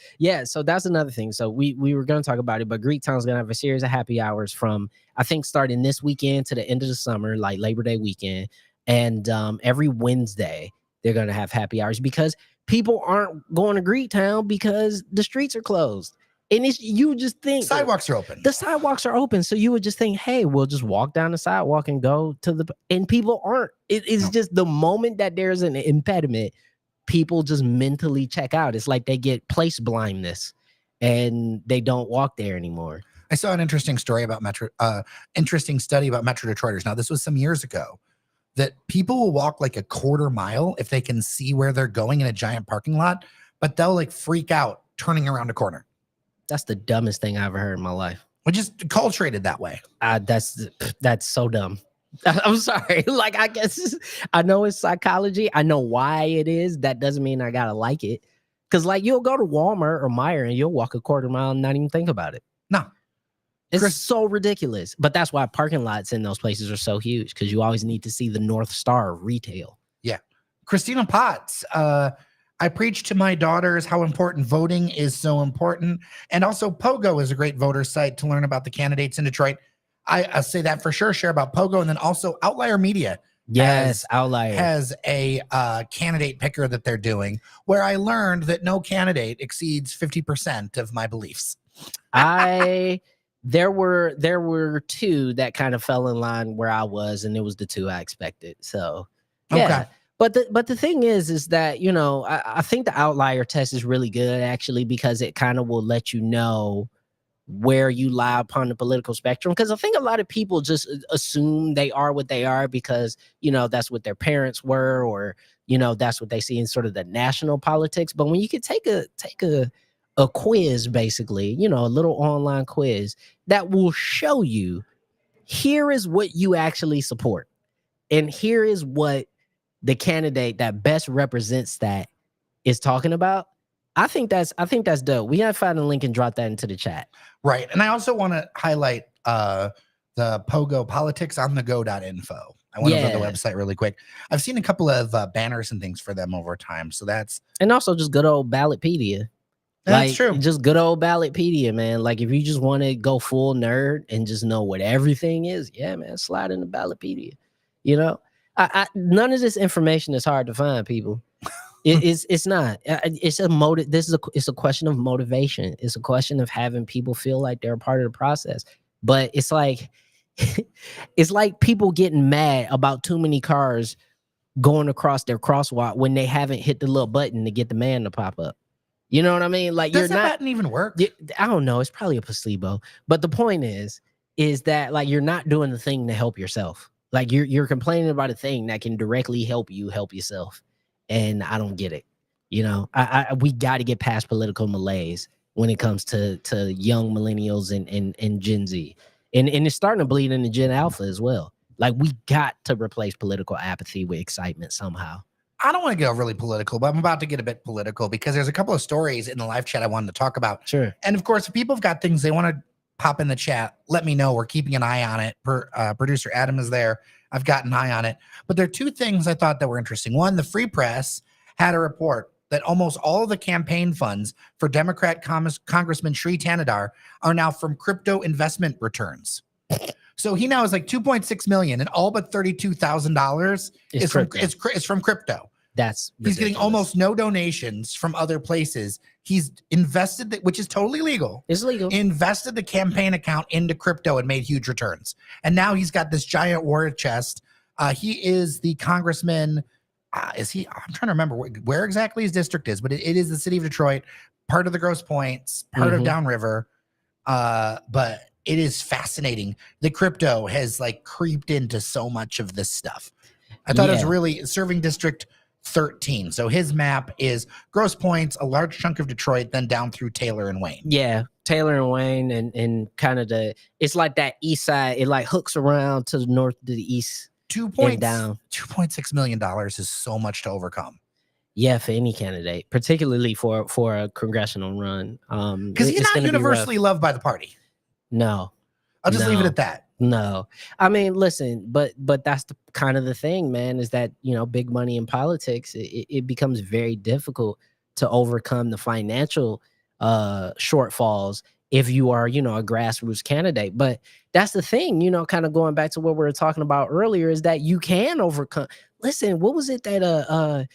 so that's another thing. So we were going to talk about it, but Greektown's going to have a series of happy hours from, I think, starting this weekend to the end of the summer, like Labor Day weekend. And every Wednesday they're going to have happy hours, because people aren't going to Greektown because the streets are closed. And you just think sidewalks are open. The sidewalks are open. So you would just think, hey, we'll just walk down the sidewalk and go to and people aren't. It's just the moment that there's an impediment, people just mentally check out. It's like they get place blindness. and they don't walk there anymore. I saw an interesting story about interesting study about Metro Detroiters. Now, this was some years ago, that people will walk like a quarter mile if they can see where they're going in a giant parking lot, but they'll like freak out turning around a corner. That's the dumbest thing I ever heard in my life. We're just culturated that way. That's so dumb. I'm sorry. Like, I guess I know it's psychology. I know why it is. That doesn't mean I gotta like it. Cause like you'll go to Walmart or Meijer and you'll walk a quarter mile and not even think about it. No. It's so ridiculous. But that's why parking lots in those places are so huge, because you always need to see the North Star of retail. Yeah. Christina Potts, I preach to my daughters how important voting is so important. And also Pogo is a great voter site to learn about the candidates in Detroit. I'll say that for sure. Share about Pogo. And then also Outlier Media. Yes, Outlier has a candidate picker that they're doing, where I learned that no candidate exceeds 50% of my beliefs. There were two that kind of fell in line where I was, and it was the two I expected. So yeah. Okay. But the thing is that, you know, I think the outlier test is really good, actually, because it kind of will let you know where you lie upon the political spectrum. Because I think a lot of people just assume they are what they are because, you know, that's what their parents were, or, you know, that's what they see in sort of the national politics. But when you could take a quiz, basically, you know, a little online quiz that will show you, here is what you actually support, and here is what the candidate that best represents that is talking about. I think that's dope. We gotta find a link and drop that into the chat. Right. And I also want to highlight the Pogo politics on the go.info. I went over to the website really quick. I've seen a couple of banners and things for them over time. So and also just good old Ballotpedia. That's true. Just good old Ballotpedia, man. Like, if you just want to go full nerd and just know what everything is, yeah, man, slide into Ballotpedia. You know, none of this information is hard to find, people. It's not. It's a motive. It's a question of motivation. It's a question of having people feel like they're a part of the process. But it's like people getting mad about too many cars going across their crosswalk when they haven't hit the little button to get the man to pop up. You know what I mean? Like, does that button even work? I don't know. It's probably a placebo. But the point is that, like, you're not doing the thing to help yourself. Like, you're complaining about a thing that can directly help you help yourself. And I don't get it. You know, we got to get past political malaise when it comes to young millennials and Gen Z. And it's starting to bleed into Gen Alpha as well. Like, we got to replace political apathy with excitement somehow. I don't want to go really political, but I'm about to get a bit political because there's a couple of stories in the live chat I wanted to talk about. Sure. And of course, if people have got things they want to pop in the chat, let me know. We're keeping an eye on it. Producer Adam is there. I've got an eye on it. But there are two things I thought that were interesting. One, the Free Press had a report that almost all of the campaign funds for Democrat Congressman Sri Tanadar are now from crypto investment returns. So he now is like 2.6 million, and all but $32,000 is from crypto. That's ridiculous. He's getting almost no donations from other places. He's invested, which is totally legal. It's legal. Invested the campaign account into crypto and made huge returns. And now he's got this giant war chest. He is the congressman. I'm trying to remember where exactly his district is, but it is the city of Detroit, part of the Grosse Points, part of Downriver. But it is fascinating. The crypto has like creeped into so much of this stuff. I thought it was really serving district 13. So his map is Grosse Points, a large chunk of Detroit, then down through Taylor and Wayne. Yeah, Taylor and Wayne, and kind of it's like that east side. It like hooks around to the north to the east. $2.6 million is so much to overcome. Yeah, for any candidate, particularly for a congressional run. Because he's not universally loved by the party. No. I'll just leave it at that. No, I mean, listen, but that's the kind of the thing, man, is that, you know, big money in politics, it becomes very difficult to overcome the financial shortfalls if you are, you know, a grassroots candidate. But that's the thing, you know, kind of going back to what we were talking about earlier, is that you can overcome. Listen, what was it that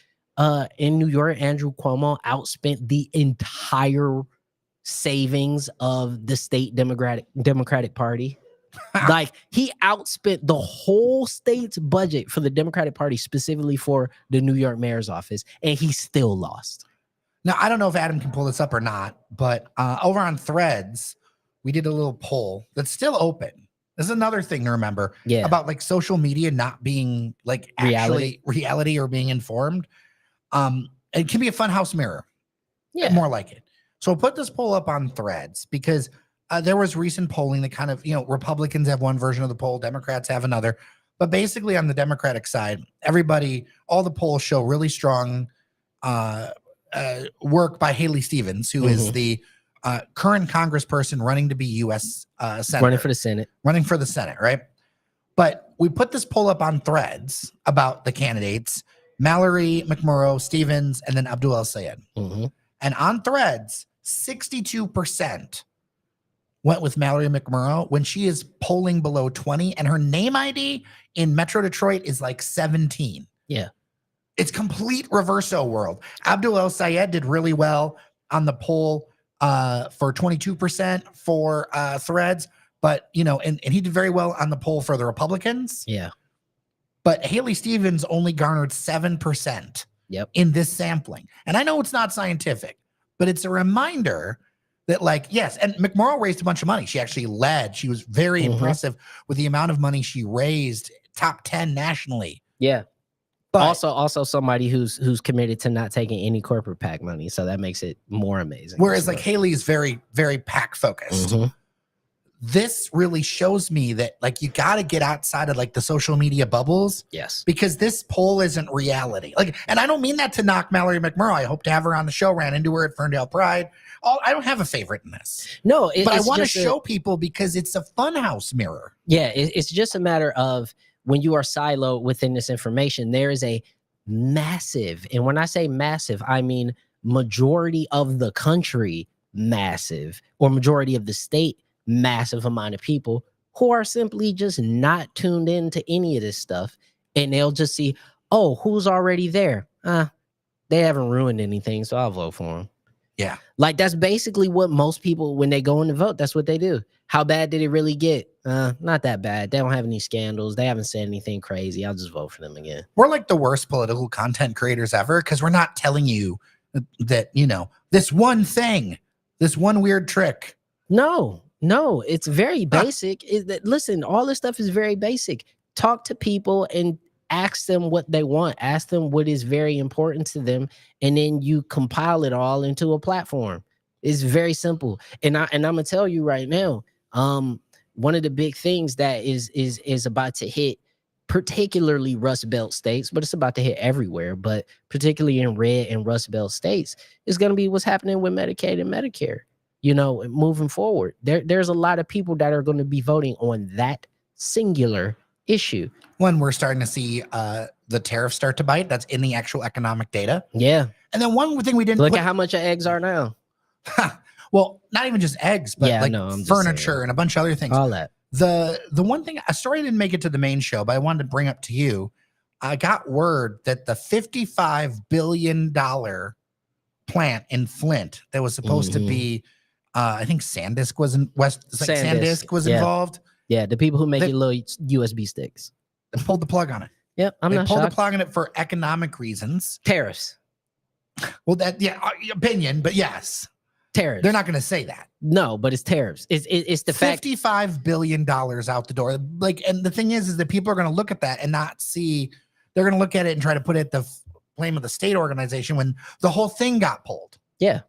in New York, Andrew Cuomo outspent the entire savings of the state Democratic Party? Like, he outspent the whole state's budget for the Democratic Party, specifically for the New York mayor's office, and he still lost. Now, I don't know if Adam can pull this up or not, but over on Threads, we did a little poll that's still open. This is another thing to remember about like social media not being like actually reality or being informed. It can be a funhouse mirror. Yeah, more like it. So we'll put this poll up on Threads because there was recent polling that kind of, Republicans have one version of the poll, Democrats have another. But basically on the Democratic side, all the polls show really strong work by Haley Stevens, who is the current congressperson running to be U.S. Senator. Running for the Senate, right? But we put this poll up on Threads about the candidates, Mallory McMurrow, Stevens, and then Abdul El-Sayed. And on Threads, 62% went with Mallory McMurrow when she is polling below 20, and her name ID in Metro Detroit is like 17. Yeah. It's complete reverso world. Abdul El-Sayed did really well on the poll for 22% for Threads, but and he did very well on the poll for the Republicans. Yeah. But Haley Stevens only garnered 7% in this sampling. And I know it's not scientific, but it's a reminder that yes, and McMurrow raised a bunch of money. She actually led. She was very impressive with the amount of money she raised, top 10 nationally. Yeah. But also somebody who's committed to not taking any corporate PAC money. So that makes it more amazing. Whereas Haley is very, very PAC focused. This really shows me that you got to get outside of the social media bubbles. Yes. Because this poll isn't reality. And I don't mean that to knock Mallory McMurrow. I hope to have her on the show. Ran into her at Ferndale Pride. I don't have a favorite in this. No, but I want to show people because it's a funhouse mirror. Yeah, it's just a matter of when you are siloed within this information, there is a massive, and when I say massive, I mean majority of the country massive, or majority of the state massive amount of people who are simply just not tuned into any of this stuff, and they'll just see, oh, who's already there? They haven't ruined anything, so I'll vote for them. Yeah. That's basically what most people, when they go in to vote, that's what they do. How bad did it really get? Not that bad. They don't have any scandals. They haven't said anything crazy. I'll just vote for them again. We're like the worst political content creators ever because we're not telling you that, this one thing, this one weird trick. No, it's very basic. Listen, all this stuff is very basic. Talk to people and ask them what they want. Ask them what is very important to them, and then you compile it all into a platform. It's very simple. And I'm gonna tell you right now, one of the big things that is about to hit, particularly Rust Belt states, but it's about to hit everywhere, but particularly in red and Rust Belt states, is going to be what's happening with Medicaid and Medicare. Moving forward, there's a lot of people that are going to be voting on that singular issue. When we're starting to see the tariffs start to bite, that's in the actual economic data. Yeah. And then one thing we didn't look at how much eggs are now. Well, not even just eggs, but furniture and a bunch of other things. All that. The one thing, a story didn't make it to the main show, but I wanted to bring up to you. I got word that the $55 billion plant in Flint that was supposed to be, I think SanDisk was involved. Yeah, the people who make your little USB sticks. They pulled the plug on it. Yep, they pulled the plug on it for economic reasons. Tariffs. Well, opinion, but yes. Tariffs. They're not going to say that. No, but it's tariffs. It's the fact. $55 billion out the door. And the thing is that people are going to look at that and not see. They're going to look at it and try to put it the blame of the state organization when the whole thing got pulled. Yeah.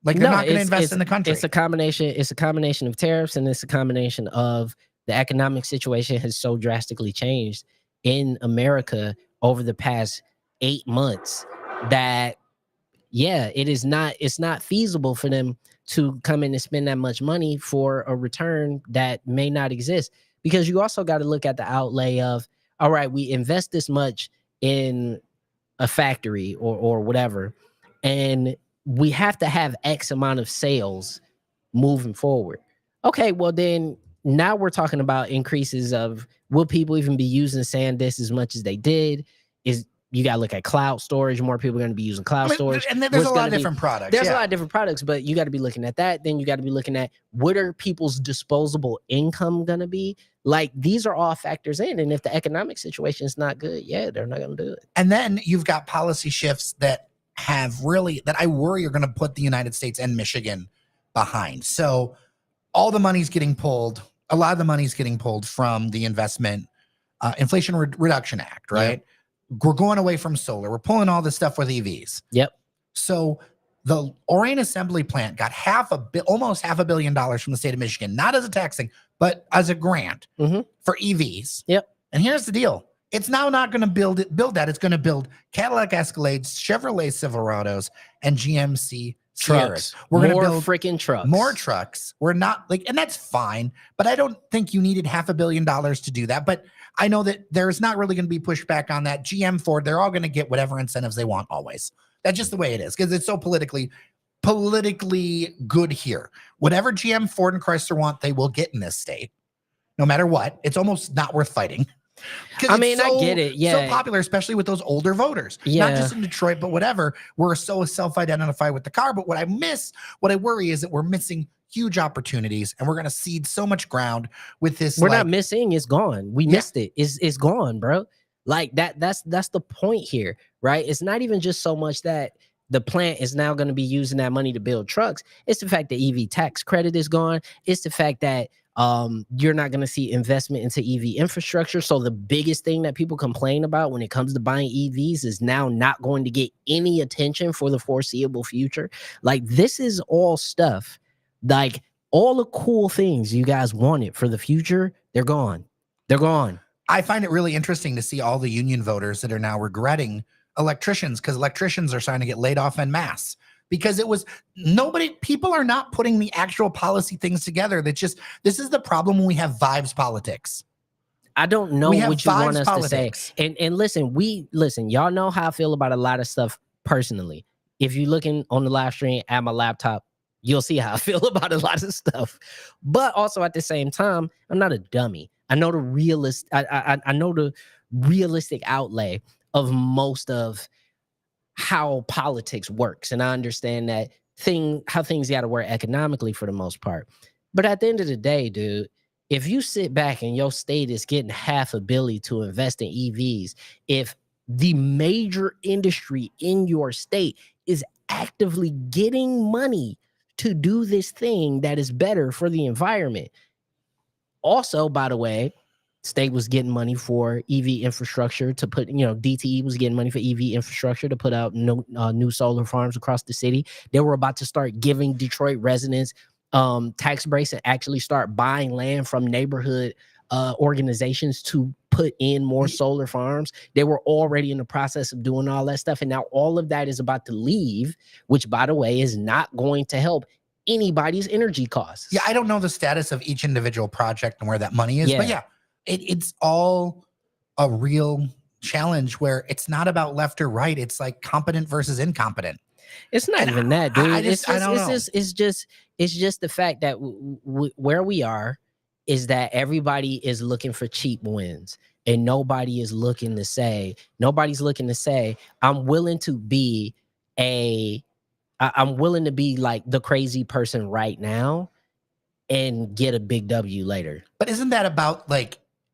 They're not going to invest in the country. It's a combination of tariffs, and it's a combination of the economic situation has so drastically changed in America over the past 8 months that, it's not feasible for them to come in and spend that much money for a return that may not exist. Because you also got to look at the outlay of, all right, we invest this much in a factory or whatever, and we have to have X amount of sales moving forward. Okay, well then now we're talking about increases of, will people even be using SanDisk as much as they did? You got to look at cloud storage. More people are going to be using cloud storage. And then there's a lot of different products. There's a lot of different products, but you got to be looking at that. Then you got to be looking at, what are people's disposable income going to be? These are all factors in. And if the economic situation is not good, they're not going to do it. And then you've got policy shifts that have really, that I worry are going to put the United States and Michigan behind. So all the money's getting pulled. A lot of the money's getting pulled from the Inflation Reduction Act, right? Yep. We're going away from solar. We're pulling all this stuff with EVs. Yep. So the Orion Assembly Plant got almost $500 million from the state of Michigan, not as a tax thing, but as a grant for EVs. Yep. And here's the deal. It's now not going to build that. It's going to build Cadillac Escalades, Chevrolet Silverados, and GMC Sierras. We're going to build freaking trucks. More trucks. We're not and that's fine. But I don't think you needed $500 million to do that. But I know that there's not really going to be pushback on that. GM, Ford, they're all going to get whatever incentives they want always. That's just the way it is because it's so politically good here. Whatever GM, Ford, and Chrysler want, they will get in this state. No matter what. It's almost not worth fighting. I mean, I get it. Yeah. So popular, especially with those older voters. Yeah. Not just in Detroit, but whatever. We're so self-identified with the car. But what I worry is that we're missing huge opportunities and we're going to cede so much ground with this. We're not missing. It's gone. We missed it. It's gone, bro. Like that's the point here, right? It's not even just so much that the plant is now going to be using that money to build trucks. It's the fact that EV tax credit is gone. It's the fact that you're not going to see investment into EV infrastructure. So the biggest thing that people complain about when it comes to buying EVs is now not going to get any attention for the foreseeable future. Like this is all stuff, like all the cool things you guys wanted for the future, they're gone. They're gone. I find it really interesting to see all the union voters that are now regretting electricians because electricians are starting to get laid off en masse. Because people are not putting the actual policy things together. This is the problem when we have vibes politics. I don't know what you want us politics. To say. And listen, y'all know how I feel about a lot of stuff personally. If you're looking on the live stream at my laptop, you'll see how I feel about a lot of stuff. But also at the same time, I'm not a dummy. I know I know the realistic outlay of most of how politics works. And I understand that how things got to work economically for the most part. But at the end of the day, dude, if you sit back and your state is getting $500 million to invest in EVs, if the major industry in your state is actively getting money to do this thing that is better for the environment. Also, by the way, state was getting money for EV infrastructure to put, DTE was getting money for EV infrastructure to put out new solar farms across the city. They were about to start giving Detroit residents tax breaks and actually start buying land from neighborhood organizations to put in more solar farms. They were already in the process of doing all that stuff. And now all of that is about to leave, which, by the way, is not going to help anybody's energy costs. Yeah, I don't know the status of each individual project and where that money is, but it's all a real challenge where it's not about left or right. It's like competent versus incompetent. It's not even that, dude. It's just the fact that where we are is that everybody is looking for cheap wins, and nobody's looking to say, I'm willing to be like the crazy person right now and get a big W later. But isn't that about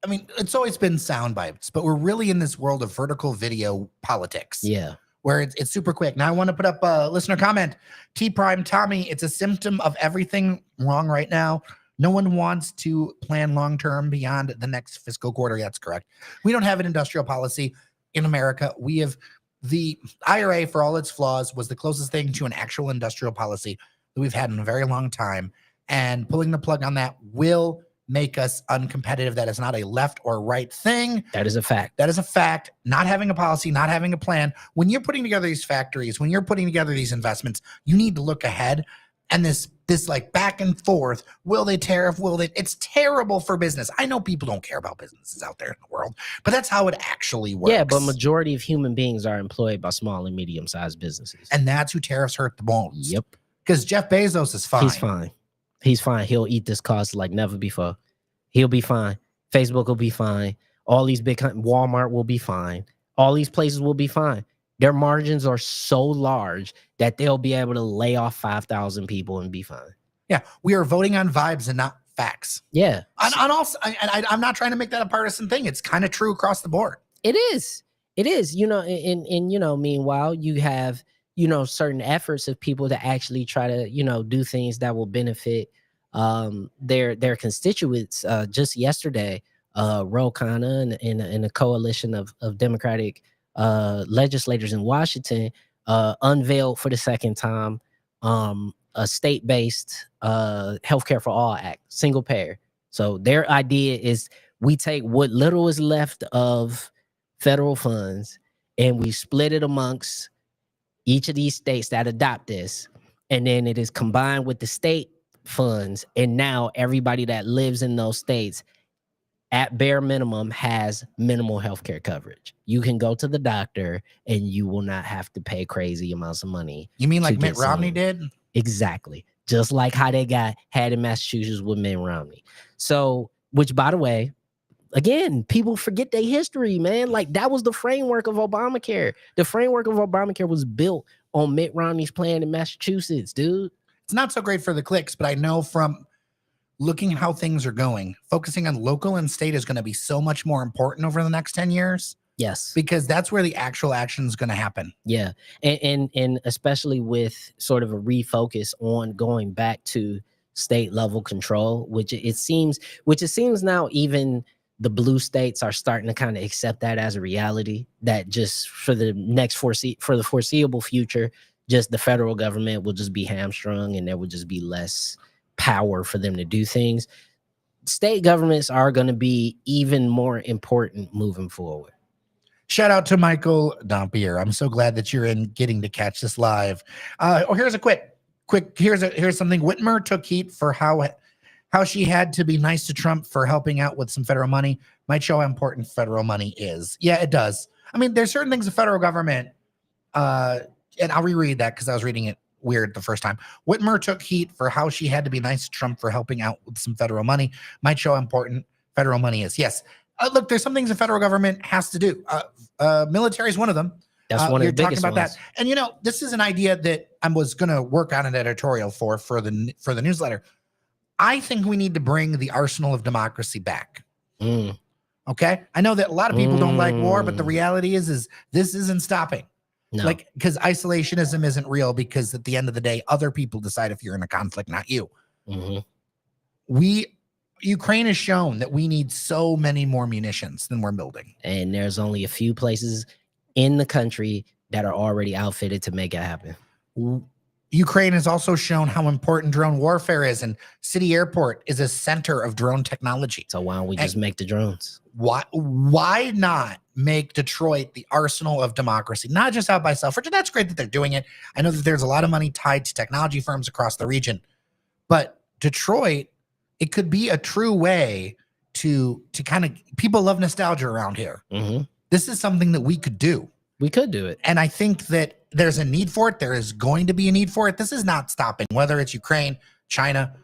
it's always been sound bites, but we're really in this world of vertical video politics. Yeah. Where it's super quick. Now I want to put up a listener comment. T Prime Tommy, it's a symptom of everything wrong right now. No one wants to plan long-term beyond the next fiscal quarter. That's correct. We don't have an industrial policy in America. We have the IRA, for all its flaws, was the closest thing to an actual industrial policy that we've had in a very long time. And pulling the plug on that will make us uncompetitive. That is not a left or right thing. That is a fact. That is a fact. Not having a policy, not having a plan. When you're putting together these factories, when you're putting together these investments, you need to look ahead. And this like back and forth, will they tariff? It's terrible for business. I know people don't care about businesses out there in the world, but that's how it actually works. Yeah, but majority of human beings are employed by small and medium-sized businesses. And that's who tariffs hurt the most. Yep. Because Jeff Bezos is fine. He's fine. He's fine. He'll eat this cost like never before. He'll be fine. Facebook will be fine. All these big Walmart will be fine. All these places will be fine. Their margins are so large that they'll be able to lay off 5,000 people and be fine. Yeah, we are voting on vibes and not facts. Yeah. I'm not trying to make that a partisan thing. It's kind of true across the board. It is. It is. And meanwhile, you have certain efforts of people to actually try to, do things that will benefit their constituents. Just yesterday, Ro Khanna and a coalition of Democratic legislators in Washington unveiled for the second time a state-based healthcare for all act, single payer. So their idea is we take what little is left of federal funds and we split it amongst each of these states that adopt this, and then it is combined with the state funds, and now everybody that lives in those states at bare minimum has minimal healthcare coverage. You can go to the doctor and you will not have to pay crazy amounts of money. You mean like Mitt Romney did? Exactly. Just like how they had in Massachusetts with Mitt Romney. So, which by the way, again, people forget their history, man. Like that was the framework of Obamacare. The framework of Obamacare was built on Mitt Romney's plan in Massachusetts, dude. It's not so great for the clicks, but I know from looking how things are going, focusing on local and state is going to be so much more important over the next 10 years. Yes. Because that's where the actual action is going to happen. Yeah. And especially with sort of a refocus on going back to state level control, which it seems now even the blue states are starting to kind of accept that as a reality, that just for the foreseeable future, just the federal government will just be hamstrung and there will just be less power for them to do things. State governments are going to be even more important moving forward. Shout out to Michael Dompier. I'm so glad that you're in getting to catch this live. Here's a quick. Here's something. Whitmer took heat for how she had to be nice to Trump for helping out with some federal money. Might show how important federal money is. Yeah, it does. I mean, there's certain things the federal government, and I'll reread that because I was reading it weird the first time. Whitmer took heat for how she had to be nice to Trump for helping out with some federal money. Might show how important federal money is. Yes. Look, there's some things the federal government has to do. Military is one of them. That's one of the biggest talking about ones. that. And this is an idea that I was going to work on an editorial for the newsletter. I think we need to bring the arsenal of democracy back. Okay? I know that a lot of people don't like war, but the reality is this isn't stopping. No. Like, because isolationism isn't real, because at the end of the day, other people decide if you're in a conflict, not you. Ukraine has shown that we need so many more munitions than we're building. And there's only a few places in the country that are already outfitted to make it happen. Ukraine has also shown how important drone warfare is, and City Airport is a center of drone technology. So why don't we just make the drones? Why not make Detroit the arsenal of democracy? Not just out by Selfridge. That's great that they're doing it. I know that there's a lot of money tied to technology firms across the region, but Detroit, it could be a true way to kind of, people love nostalgia around here. This is something that we could do. We could do it. And I think that there's a need for it. There is going to be a need for it. This is not stopping, whether it's Ukraine, China,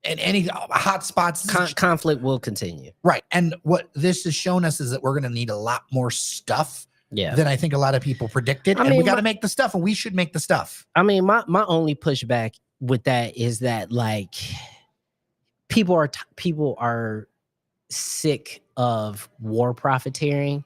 and any hot spots. Conflict will continue. Right. And what this has shown us is that we're going to need a lot more stuff than I think a lot of people predicted. And we got to make the stuff, and we should make the stuff. I mean, my only pushback with that is that, like, people are sick of war profiteering.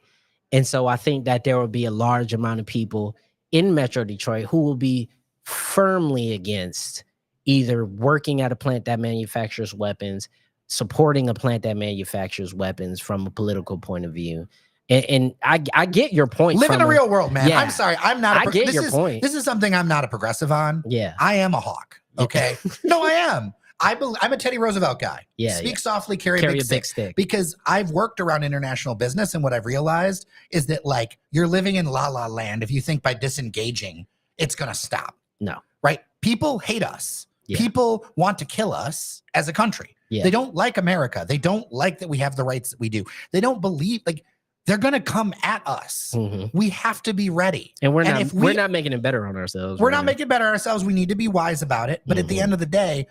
And so I think that there will be a large amount of people in Metro Detroit who will be firmly against either working at a plant that manufactures weapons, supporting a plant that manufactures weapons from a political point of view. And I get your point. Live in the real world, man. Yeah, I'm sorry. I'm not. I get your point. This is something I'm not a progressive on. Yeah. I am a hawk. Okay. No, I am. I'm a Teddy Roosevelt guy. Speak softly, carry a big stick. Because I've worked around international business, and what I've realized is that, like, you're living in la la land if you think by disengaging it's gonna stop. No. Right? People hate us. People want to kill us as a country. They don't like America. They don't like that we have the rights that we do. They don't believe, like, they're gonna come at us. We have to be ready. And we're not making it better on ourselves. We're not making it better ourselves. We need to be wise about it. But at the end of the day,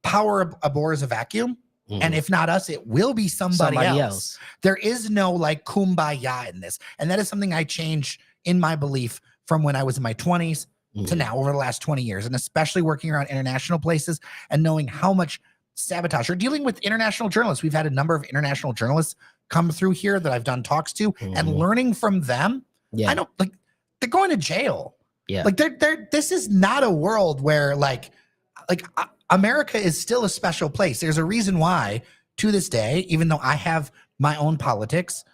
power abhors a vacuum. And if not us, it will be somebody else. There is no, like, kumbaya in this. And that is something I changed in my belief from when I was in my 20s to now, over the last 20 years. And especially working around international places and knowing how much sabotage, or dealing with international journalists. We've had a number of international journalists come through here that I've done talks to, and learning from them. I don't, like, they're going to jail. Yeah. Like this is not a world where like America is still a special place. There's a reason why to this day, even though I have my own politics,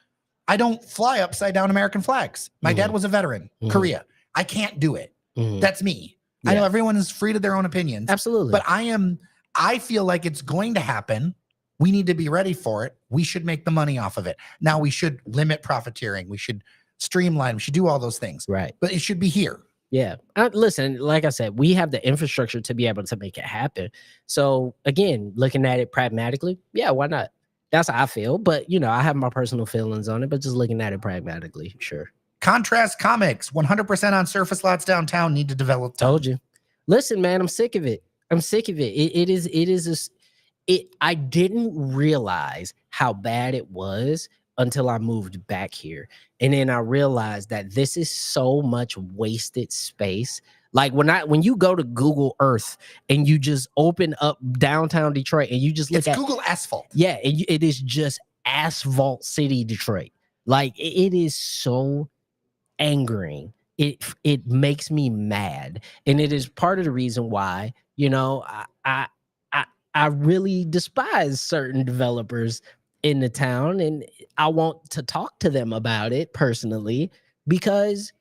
I don't fly upside down American flags. My dad was a veteran, Korea. I can't do it. That's me. I know everyone is free to their own opinions. Absolutely. But I feel like it's going to happen. We need to be ready for it. We should make the money off of it. Now we should limit profiteering. We should streamline. We should do all those things. Right. But it should be here. Yeah. Listen, like I said, we have the infrastructure to be able to make it happen. So again, looking at it pragmatically, yeah, why not? That's how I feel. But, I have my personal feelings on it, but just looking at it pragmatically, sure. Contrast Comics, 100% on surface lots downtown, need to develop. Told you. Listen, man, I'm sick of it. I'm sick of it. I didn't realize how bad it was until I moved back here. And then I realized that this is so much wasted space. Like when you go to Google Earth and you just open up downtown Detroit and you just look at Google Asphalt. Yeah, and it is just asphalt city Detroit. Like it is so angering. It makes me mad, and it is part of the reason why I really despise certain developers in the town, and I want to talk to them about it personally, because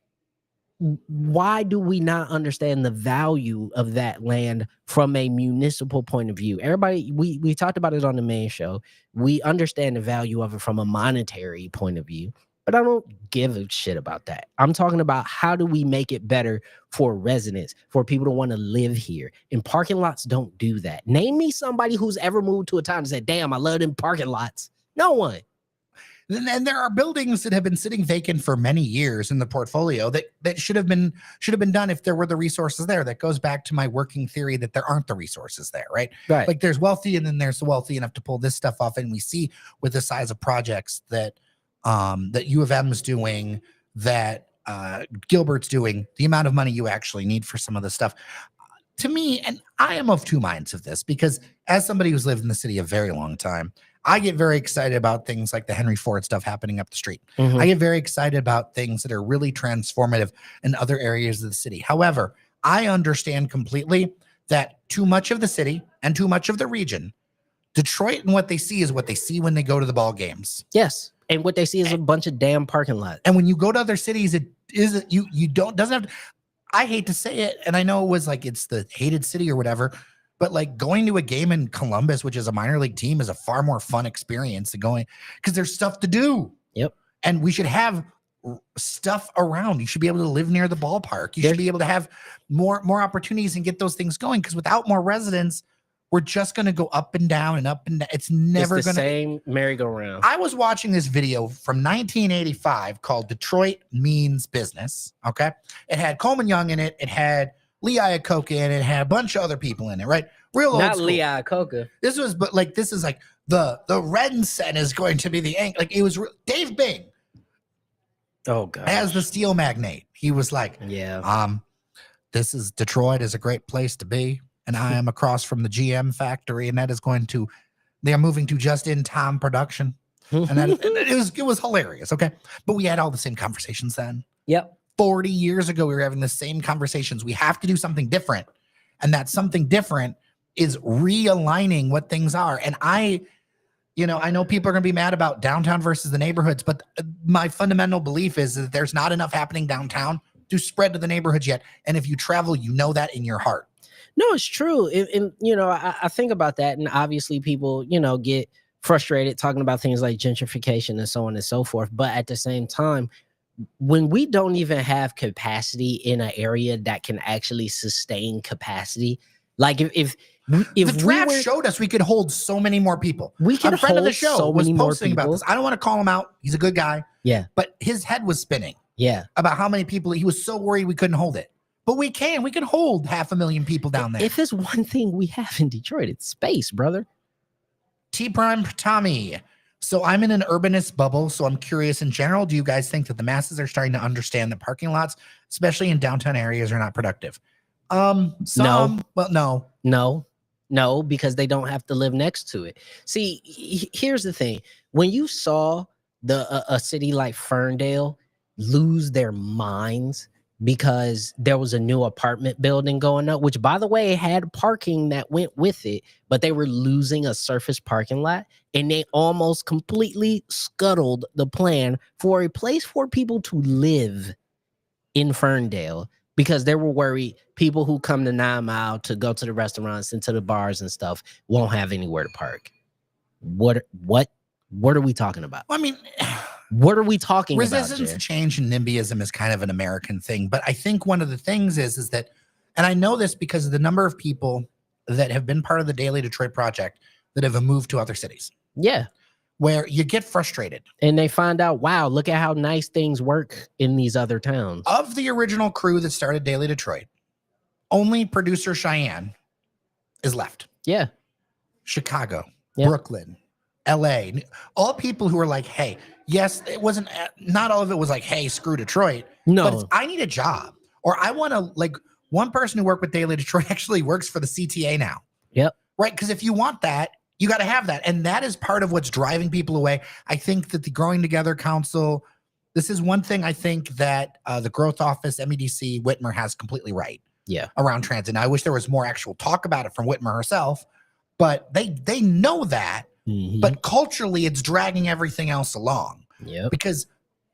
why do we not understand the value of that land from a municipal point of view? Everybody, we talked about it on the main show. We understand the value of it from a monetary point of view, but I don't give a shit about that. I'm talking about how do we make it better for residents, for people to want to live here. And parking lots don't do that. Name me somebody who's ever moved to a town and said, damn, I love them parking lots. No one. And there are buildings that have been sitting vacant for many years in the portfolio that should have been done if there were the resources there. That goes back to my working theory that there aren't the resources there, right? Right. Like there's wealthy, and then there's the wealthy enough to pull this stuff off. And we see with the size of projects that U of M is doing, that Gilbert's doing, the amount of money you actually need for some of this stuff. To me, and I am of two minds of this, because as somebody who's lived in the city a very long time, I get very excited about things like the Henry Ford stuff happening up the street. I get very excited about things that are really transformative in other areas of the city. However, I understand completely that too much of the city and too much of the region, Detroit, and what they see is what they see when they go to the ball games. Yes. And what they see is a bunch of damn parking lots. And when you go to other cities, doesn't have to, I hate to say it, and I know it was like it's the hated city or whatever, but like going to a game in Columbus, which is a minor league team, is a far more fun experience than going, because there's stuff to do. Yep. And we should have stuff around. You should be able to live near the ballpark. You should be able to have more opportunities and get those things going, because without more residents, we're just going to go up and down and up and down. It's never going to same merry-go-round. I was watching this video from 1985 called Detroit Means Business. Okay. It had Coleman Young in it. It had Lee Iacocca in it. It had a bunch of other people in it, right? Real old Not school. Lee Iacocca. This is like the Redsen is going to be the like it was Dave Bing. Oh god. As the steel magnate. He was like, this is Detroit is a great place to be. And I am across from the GM factory, and they are moving to just-in-time production. And it was hilarious, okay? But we had all the same conversations then. Yep. 40 years ago, we were having the same conversations. We have to do something different. And that something different is realigning what things are. And I know people are going to be mad about downtown versus the neighborhoods, but my fundamental belief is that there's not enough happening downtown to spread to the neighborhoods yet. And if you travel, you know that in your heart. No, it's true. And I think about that, and obviously people, get frustrated talking about things like gentrification and so on and so forth. But at the same time, when we don't even have capacity in an area that can actually sustain capacity, like if the draft showed us we could hold so many more people. We can a friend of the show so was many more posting about people. this. I don't want to call him out. He's a good guy. Yeah. But his head was spinning. Yeah. About how many people he was so worried we couldn't hold it. But we can hold 500,000 people down there. If there's one thing we have in Detroit, it's space, brother. T Prime Tommy. So I'm in an urbanist bubble. So I'm curious in general, do you guys think that the masses are starting to understand that parking lots, especially in downtown areas, are not productive? No. Well, No, because they don't have to live next to it. See, here's the thing. When you saw a city like Ferndale lose their minds because there was a new apartment building going up, which, by the way, had parking that went with it, but they were losing a surface parking lot, and they almost completely scuttled the plan for a place for people to live in Ferndale because they were worried people who come to 9 Mile to go to the restaurants and to the bars and stuff won't have anywhere to park. What are we talking about? I mean, what are we talking resistance about? to change and NIMBYism is kind of an American thing, but I think one of the things is that, and I know this because of the number of people that have been part of the Daily Detroit Project that have moved to other cities. Yeah. Where you get frustrated. And they find out, wow, look at how nice things work in these other towns. Of the original crew that started Daily Detroit, only producer Cheyenne is left. Yeah. Chicago, Brooklyn, LA, all people who are like, hey, yes, it wasn't, not all of it was like, hey, screw Detroit. No. But I need a job. Or I want to, like, one person who worked with Daily Detroit actually works for the CTA now. Yep. Right? Because if you want that, you got to have that. And that is part of what's driving people away. I think that the Growing Together Council, this is one thing I think that the Growth Office, MEDC, Whitmer has completely right. Yeah. Around transit. Now, I wish there was more actual talk about it from Whitmer herself, but they know that. Mm-hmm. But culturally, it's dragging everything else along. Yeah. Because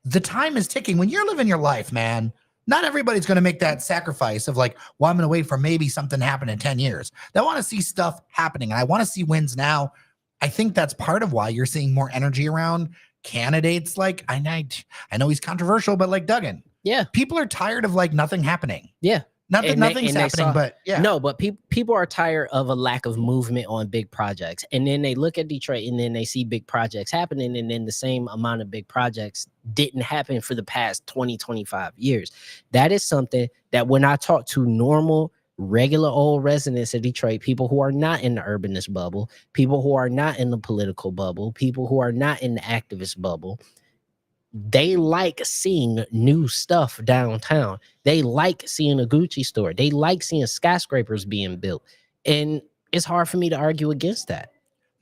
the time is ticking. When you're living your life, man, not everybody's going to make that sacrifice of like, well, I'm going to wait for maybe something to happen in 10 years. They want to see stuff happening. And I want to see wins now. I think that's part of why you're seeing more energy around candidates. Like, I know he's controversial, but like Duggan. Yeah. People are tired of like nothing happening. Yeah. Not that nothing's happening, but yeah. No, but people are tired of a lack of movement on big projects. And then they look at Detroit and then they see big projects happening. And then the same amount of big projects didn't happen for the past 20, 25 years. That is something that when I talk to normal, regular old residents of Detroit, people who are not in the urbanist bubble, people who are not in the political bubble, people who are not in the activist bubble, they like seeing new stuff downtown. They like seeing a Gucci store. They like seeing skyscrapers being built. And it's hard for me to argue against that.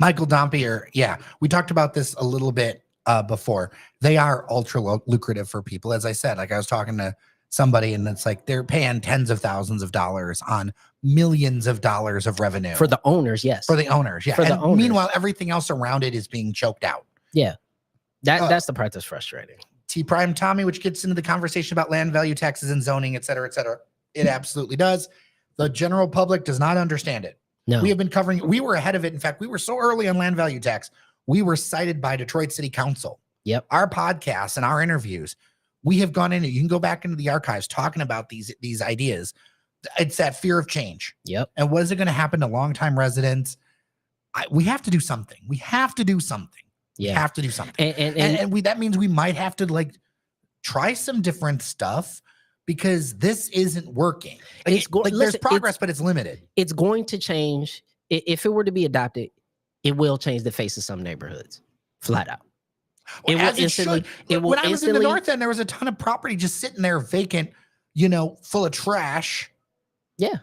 Michael Dompier, yeah, we talked about this a little bit before. They are ultra lucrative for people. As I said, like I was talking to somebody and it's like they're paying tens of thousands of dollars on millions of dollars of revenue. For the owners, yes. For the owners, yeah. For the owners. Meanwhile, everything else around it is being choked out. Yeah. That's the part that's frustrating. T Prime Tommy, which gets into the conversation about land value taxes and zoning, et cetera, et cetera. It absolutely does. The general public does not understand it. No. We have been covering, we were ahead of it. In fact, we were so early on land value tax. We were cited by Detroit City Council. Yep. Our podcasts and our interviews, we have gone into, you can go back into the archives talking about these ideas. It's that fear of change. Yep. And what is it going to happen to longtime residents? We have to do something. We have to do something. Yeah. We have to do something. And that means we might have to like try some different stuff because this isn't working. Like, there's progress, but it's limited. It's going to change. If it were to be adopted, it will change the face of some neighborhoods, flat out. Well, when I was in the North End, there was a ton of property just sitting there vacant, full of trash. Yeah.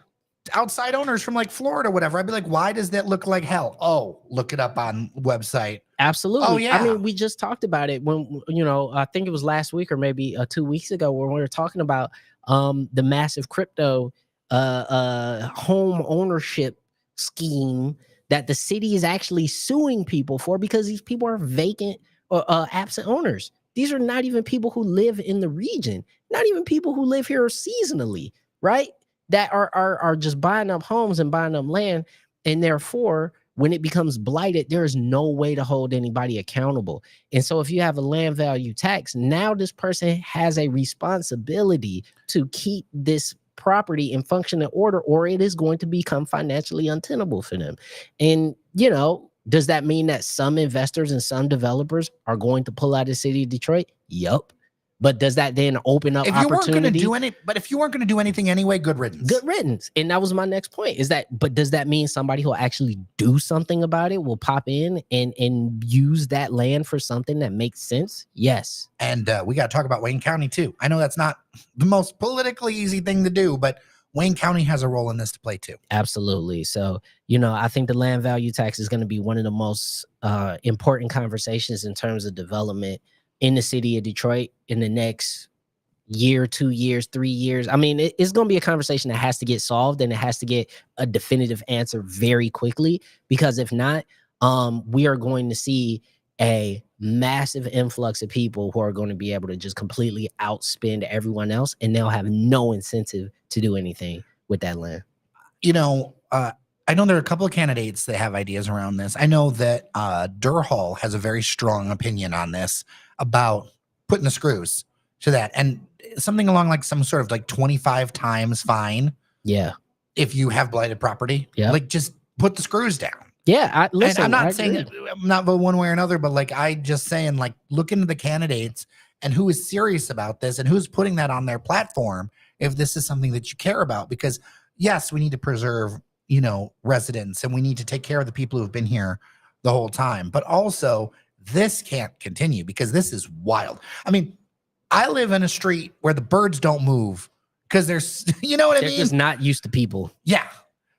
Outside owners from like Florida, whatever. I'd be like, why does that look like hell? Oh, look it up on website. Absolutely. Oh, yeah. I mean, we just talked about it when, I think it was last week or maybe 2 weeks ago when we were talking about the massive crypto home ownership scheme that the city is actually suing people for because these people are vacant or absent owners. These are not even people who live in the region, not even people who live here seasonally, right? That are just buying up homes and buying up land. And therefore, when it becomes blighted, there is no way to hold anybody accountable. And so if you have a land value tax, now this person has a responsibility to keep this property in functional order, or it is going to become financially untenable for them. And, does that mean that some investors and some developers are going to pull out of the city of Detroit? Yup. But does that then open up opportunity? If you weren't going to do anything anyway, good riddance. Good riddance. And that was my next point but does that mean somebody who will actually do something about it will pop in and use that land for something that makes sense? Yes. And we got to talk about Wayne County too. I know that's not the most politically easy thing to do, but Wayne County has a role in this to play too. Absolutely. So, I think the land value tax is going to be one of the most important conversations in terms of development in the city of Detroit in the next, year, 2 years, 3 years. I mean, it's going to be a conversation that has to get solved, and it has to get a definitive answer very quickly, because if not, we are going to see a massive influx of people who are going to be able to just completely outspend everyone else, and they'll have no incentive to do anything with that land. You know, I know there are a couple of candidates that have ideas around this. I know that Durhal has a very strong opinion on this about putting the screws to that, and something along like some sort of like 25 times fine. Yeah. If you have blighted property, like just put the screws down. Yeah. Listen, and I'm not saying I'm not voting one way or another, but like I just saying like look into the candidates and who is serious about this and who's putting that on their platform if this is something that you care about, because yes, we need to preserve, you know, residents, and we need to take care of the people who have been here the whole time. But also, this can't continue because this is wild. I mean, I live in a street where the birds don't move because there's, you know what I mean? They're just not used to people. Yeah.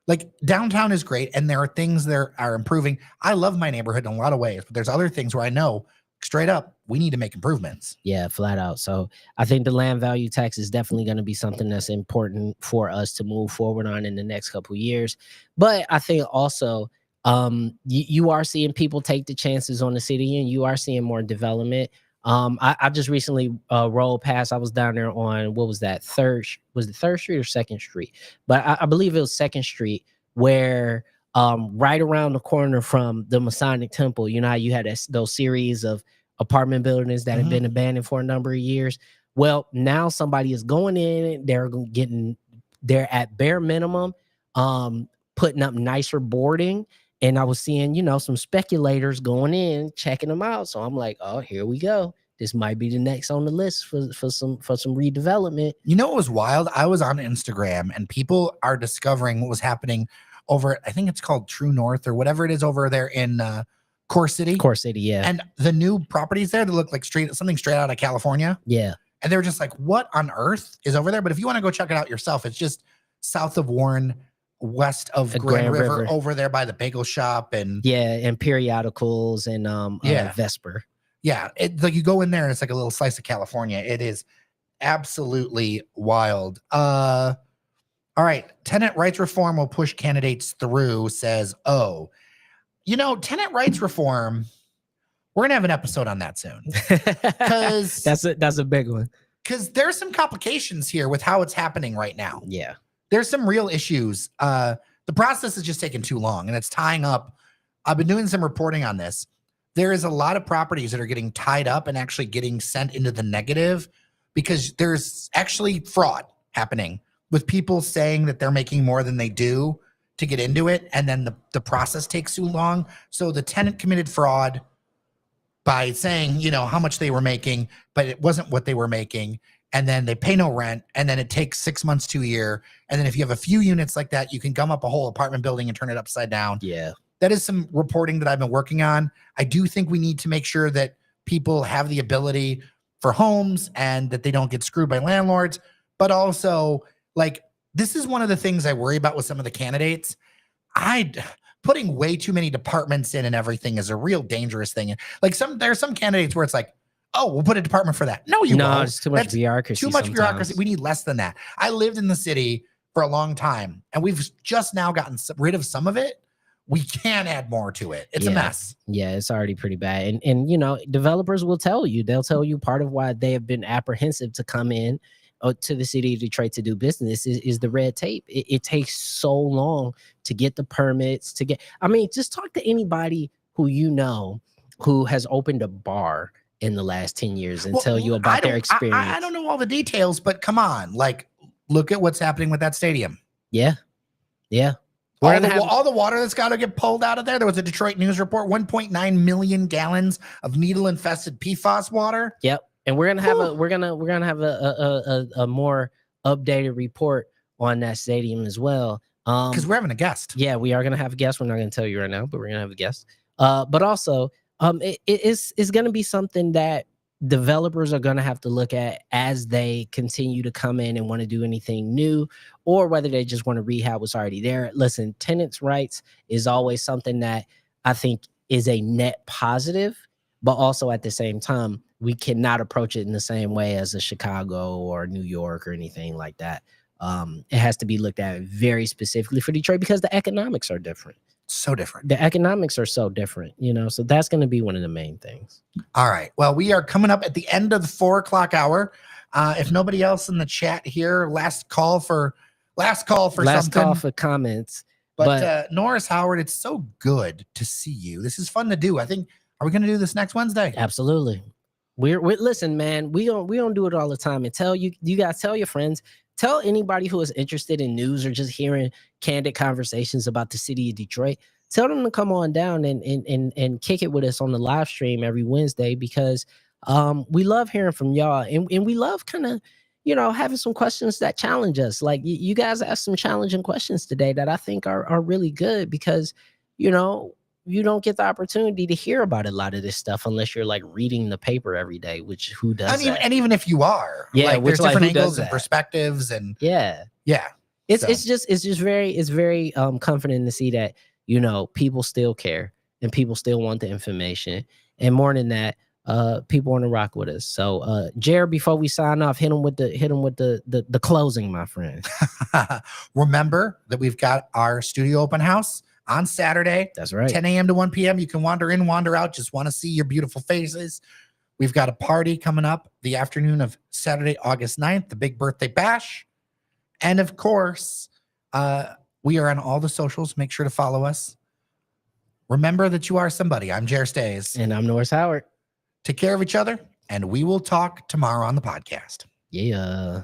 Like downtown is great, and there are things that are improving. I love my neighborhood in a lot of ways, but there's other things where I know straight up we need to make improvements. Yeah, flat out. So I think the land value tax is definitely going to be something that's important for us to move forward on in the next couple of years. But I think also you are seeing people take the chances on the city, and you are seeing more development. I just recently rolled past. I was down there on, what was that? Was it 3rd Street or 2nd Street? But I believe it was 2nd Street, where right around the corner from the Masonic Temple, you know how you had those series of apartment buildings that have been abandoned for a number of years. Well, now somebody is going in, they're at bare minimum, putting up nicer boarding. And I was seeing, you know, some speculators going in, checking them out. So I'm like, oh, here we go. This might be the next on the list for some redevelopment. You know what was wild? I was on Instagram, and people are discovering what was happening over, I think it's called True North or whatever it is over there in Core City. Core City, yeah. And the new properties there that look like something straight out of California. Yeah. And they were just like, what on earth is over there? But if you want to go check it out yourself, it's just south of Warren, west of Grand River, over there by the bagel shop and periodicals and Vesper. Yeah, like you go in there and it's like a little slice of California. It is absolutely wild. All right, tenant rights reform will push candidates through, says you know, tenant rights reform, we're gonna have an episode on that soon. Because that's a big one. Because there's some complications here with how it's happening right now. Yeah. There's some real issues. The process is just taking too long, and it's tying up. I've been doing some reporting on this. There is a lot of properties that are getting tied up and actually getting sent into the negative because there's actually fraud happening with people saying that they're making more than they do to get into it, and then the process takes too long. So the tenant committed fraud by saying, you know, how much they were making, but it wasn't what they were making. And then they pay no rent, and then it takes 6 months to a year. And then if you have a few units like that, you can gum up a whole apartment building and turn it upside down. Yeah. That is some reporting that I've been working on. I do think we need to make sure that people have the ability for homes and that they don't get screwed by landlords. But also, like, this is one of the things I worry about with some of the candidates. Putting way too many departments in and everything is a real dangerous thing. Like there are some candidates where it's like, oh, we'll put a department for that. No, won't. It's too much bureaucracy. Too much bureaucracy. We need less than that. I lived in the city for a long time, and we've just now gotten rid of some of it. We can add more to it. It's a mess. Yeah, it's already pretty bad. And you know, developers will tell you. They'll tell you part of why they have been apprehensive to come in to the city of Detroit to do business is the red tape. It takes so long to get the permits, I mean, just talk to anybody who you know who has opened a bar in the last 10 years and tell you about their experience. I don't know all the details, but come on, like, look at what's happening with that stadium. Yeah. All the water that's got to get pulled out of there. There was a Detroit News report, 1.9 million gallons of needle-infested PFAS water. Yep. And we're gonna have a more updated report on that stadium as well. Because we're having a guest. Yeah, we are gonna have a guest. We're not gonna tell you right now, but we're gonna have a guest. But also, it's gonna be something that developers are gonna have to look at as they continue to come in and want to do anything new, or whether they just want to rehab what's already there. Listen, tenants' rights is always something that I think is a net positive, but also at the same time, we cannot approach it in the same way as a Chicago or New York or anything like that. It has to be looked at very specifically for Detroit because the economics are different. So different. The economics are so different, you know, so that's going to be one of the main things. All right. Well, we are coming up at the end of the 4 o'clock hour. If nobody else in the chat here, last call for comments. But Norris Howard, it's so good to see you. This is fun to do. I think, are we going to do this next Wednesday? Absolutely. We're listen, man, we don't do it all the time. And tell you guys, tell your friends, tell anybody who is interested in news or just hearing candid conversations about the city of Detroit. Tell them to come on down and kick it with us on the live stream every Wednesday, because we love hearing from y'all, and we love kind of, you know, having some questions that challenge us. Like you guys asked some challenging questions today that I think are really good, because, you know, you don't get the opportunity to hear about a lot of this stuff unless you're like reading the paper every day, which who does that? And even if you are, yeah, like, there's different angles and that? perspectives, and yeah. It's just very comforting to see that, you know, people still care and people still want the information, and more than that, people want to rock with us. So Jer, before we sign off, hit him with the closing, my friend. Remember that we've got our studio open house on Saturday. That's right. 10 a.m. to 1 p.m. You can wander in, wander out. Just want to see your beautiful faces. We've got a party coming up the afternoon of Saturday, August 9th, the big birthday bash. And of course, we are on all the socials. Make sure to follow us. Remember that you are somebody. I'm Jer Stays. And I'm Norris Howard. Take care of each other, and we will talk tomorrow on the podcast. Yeah.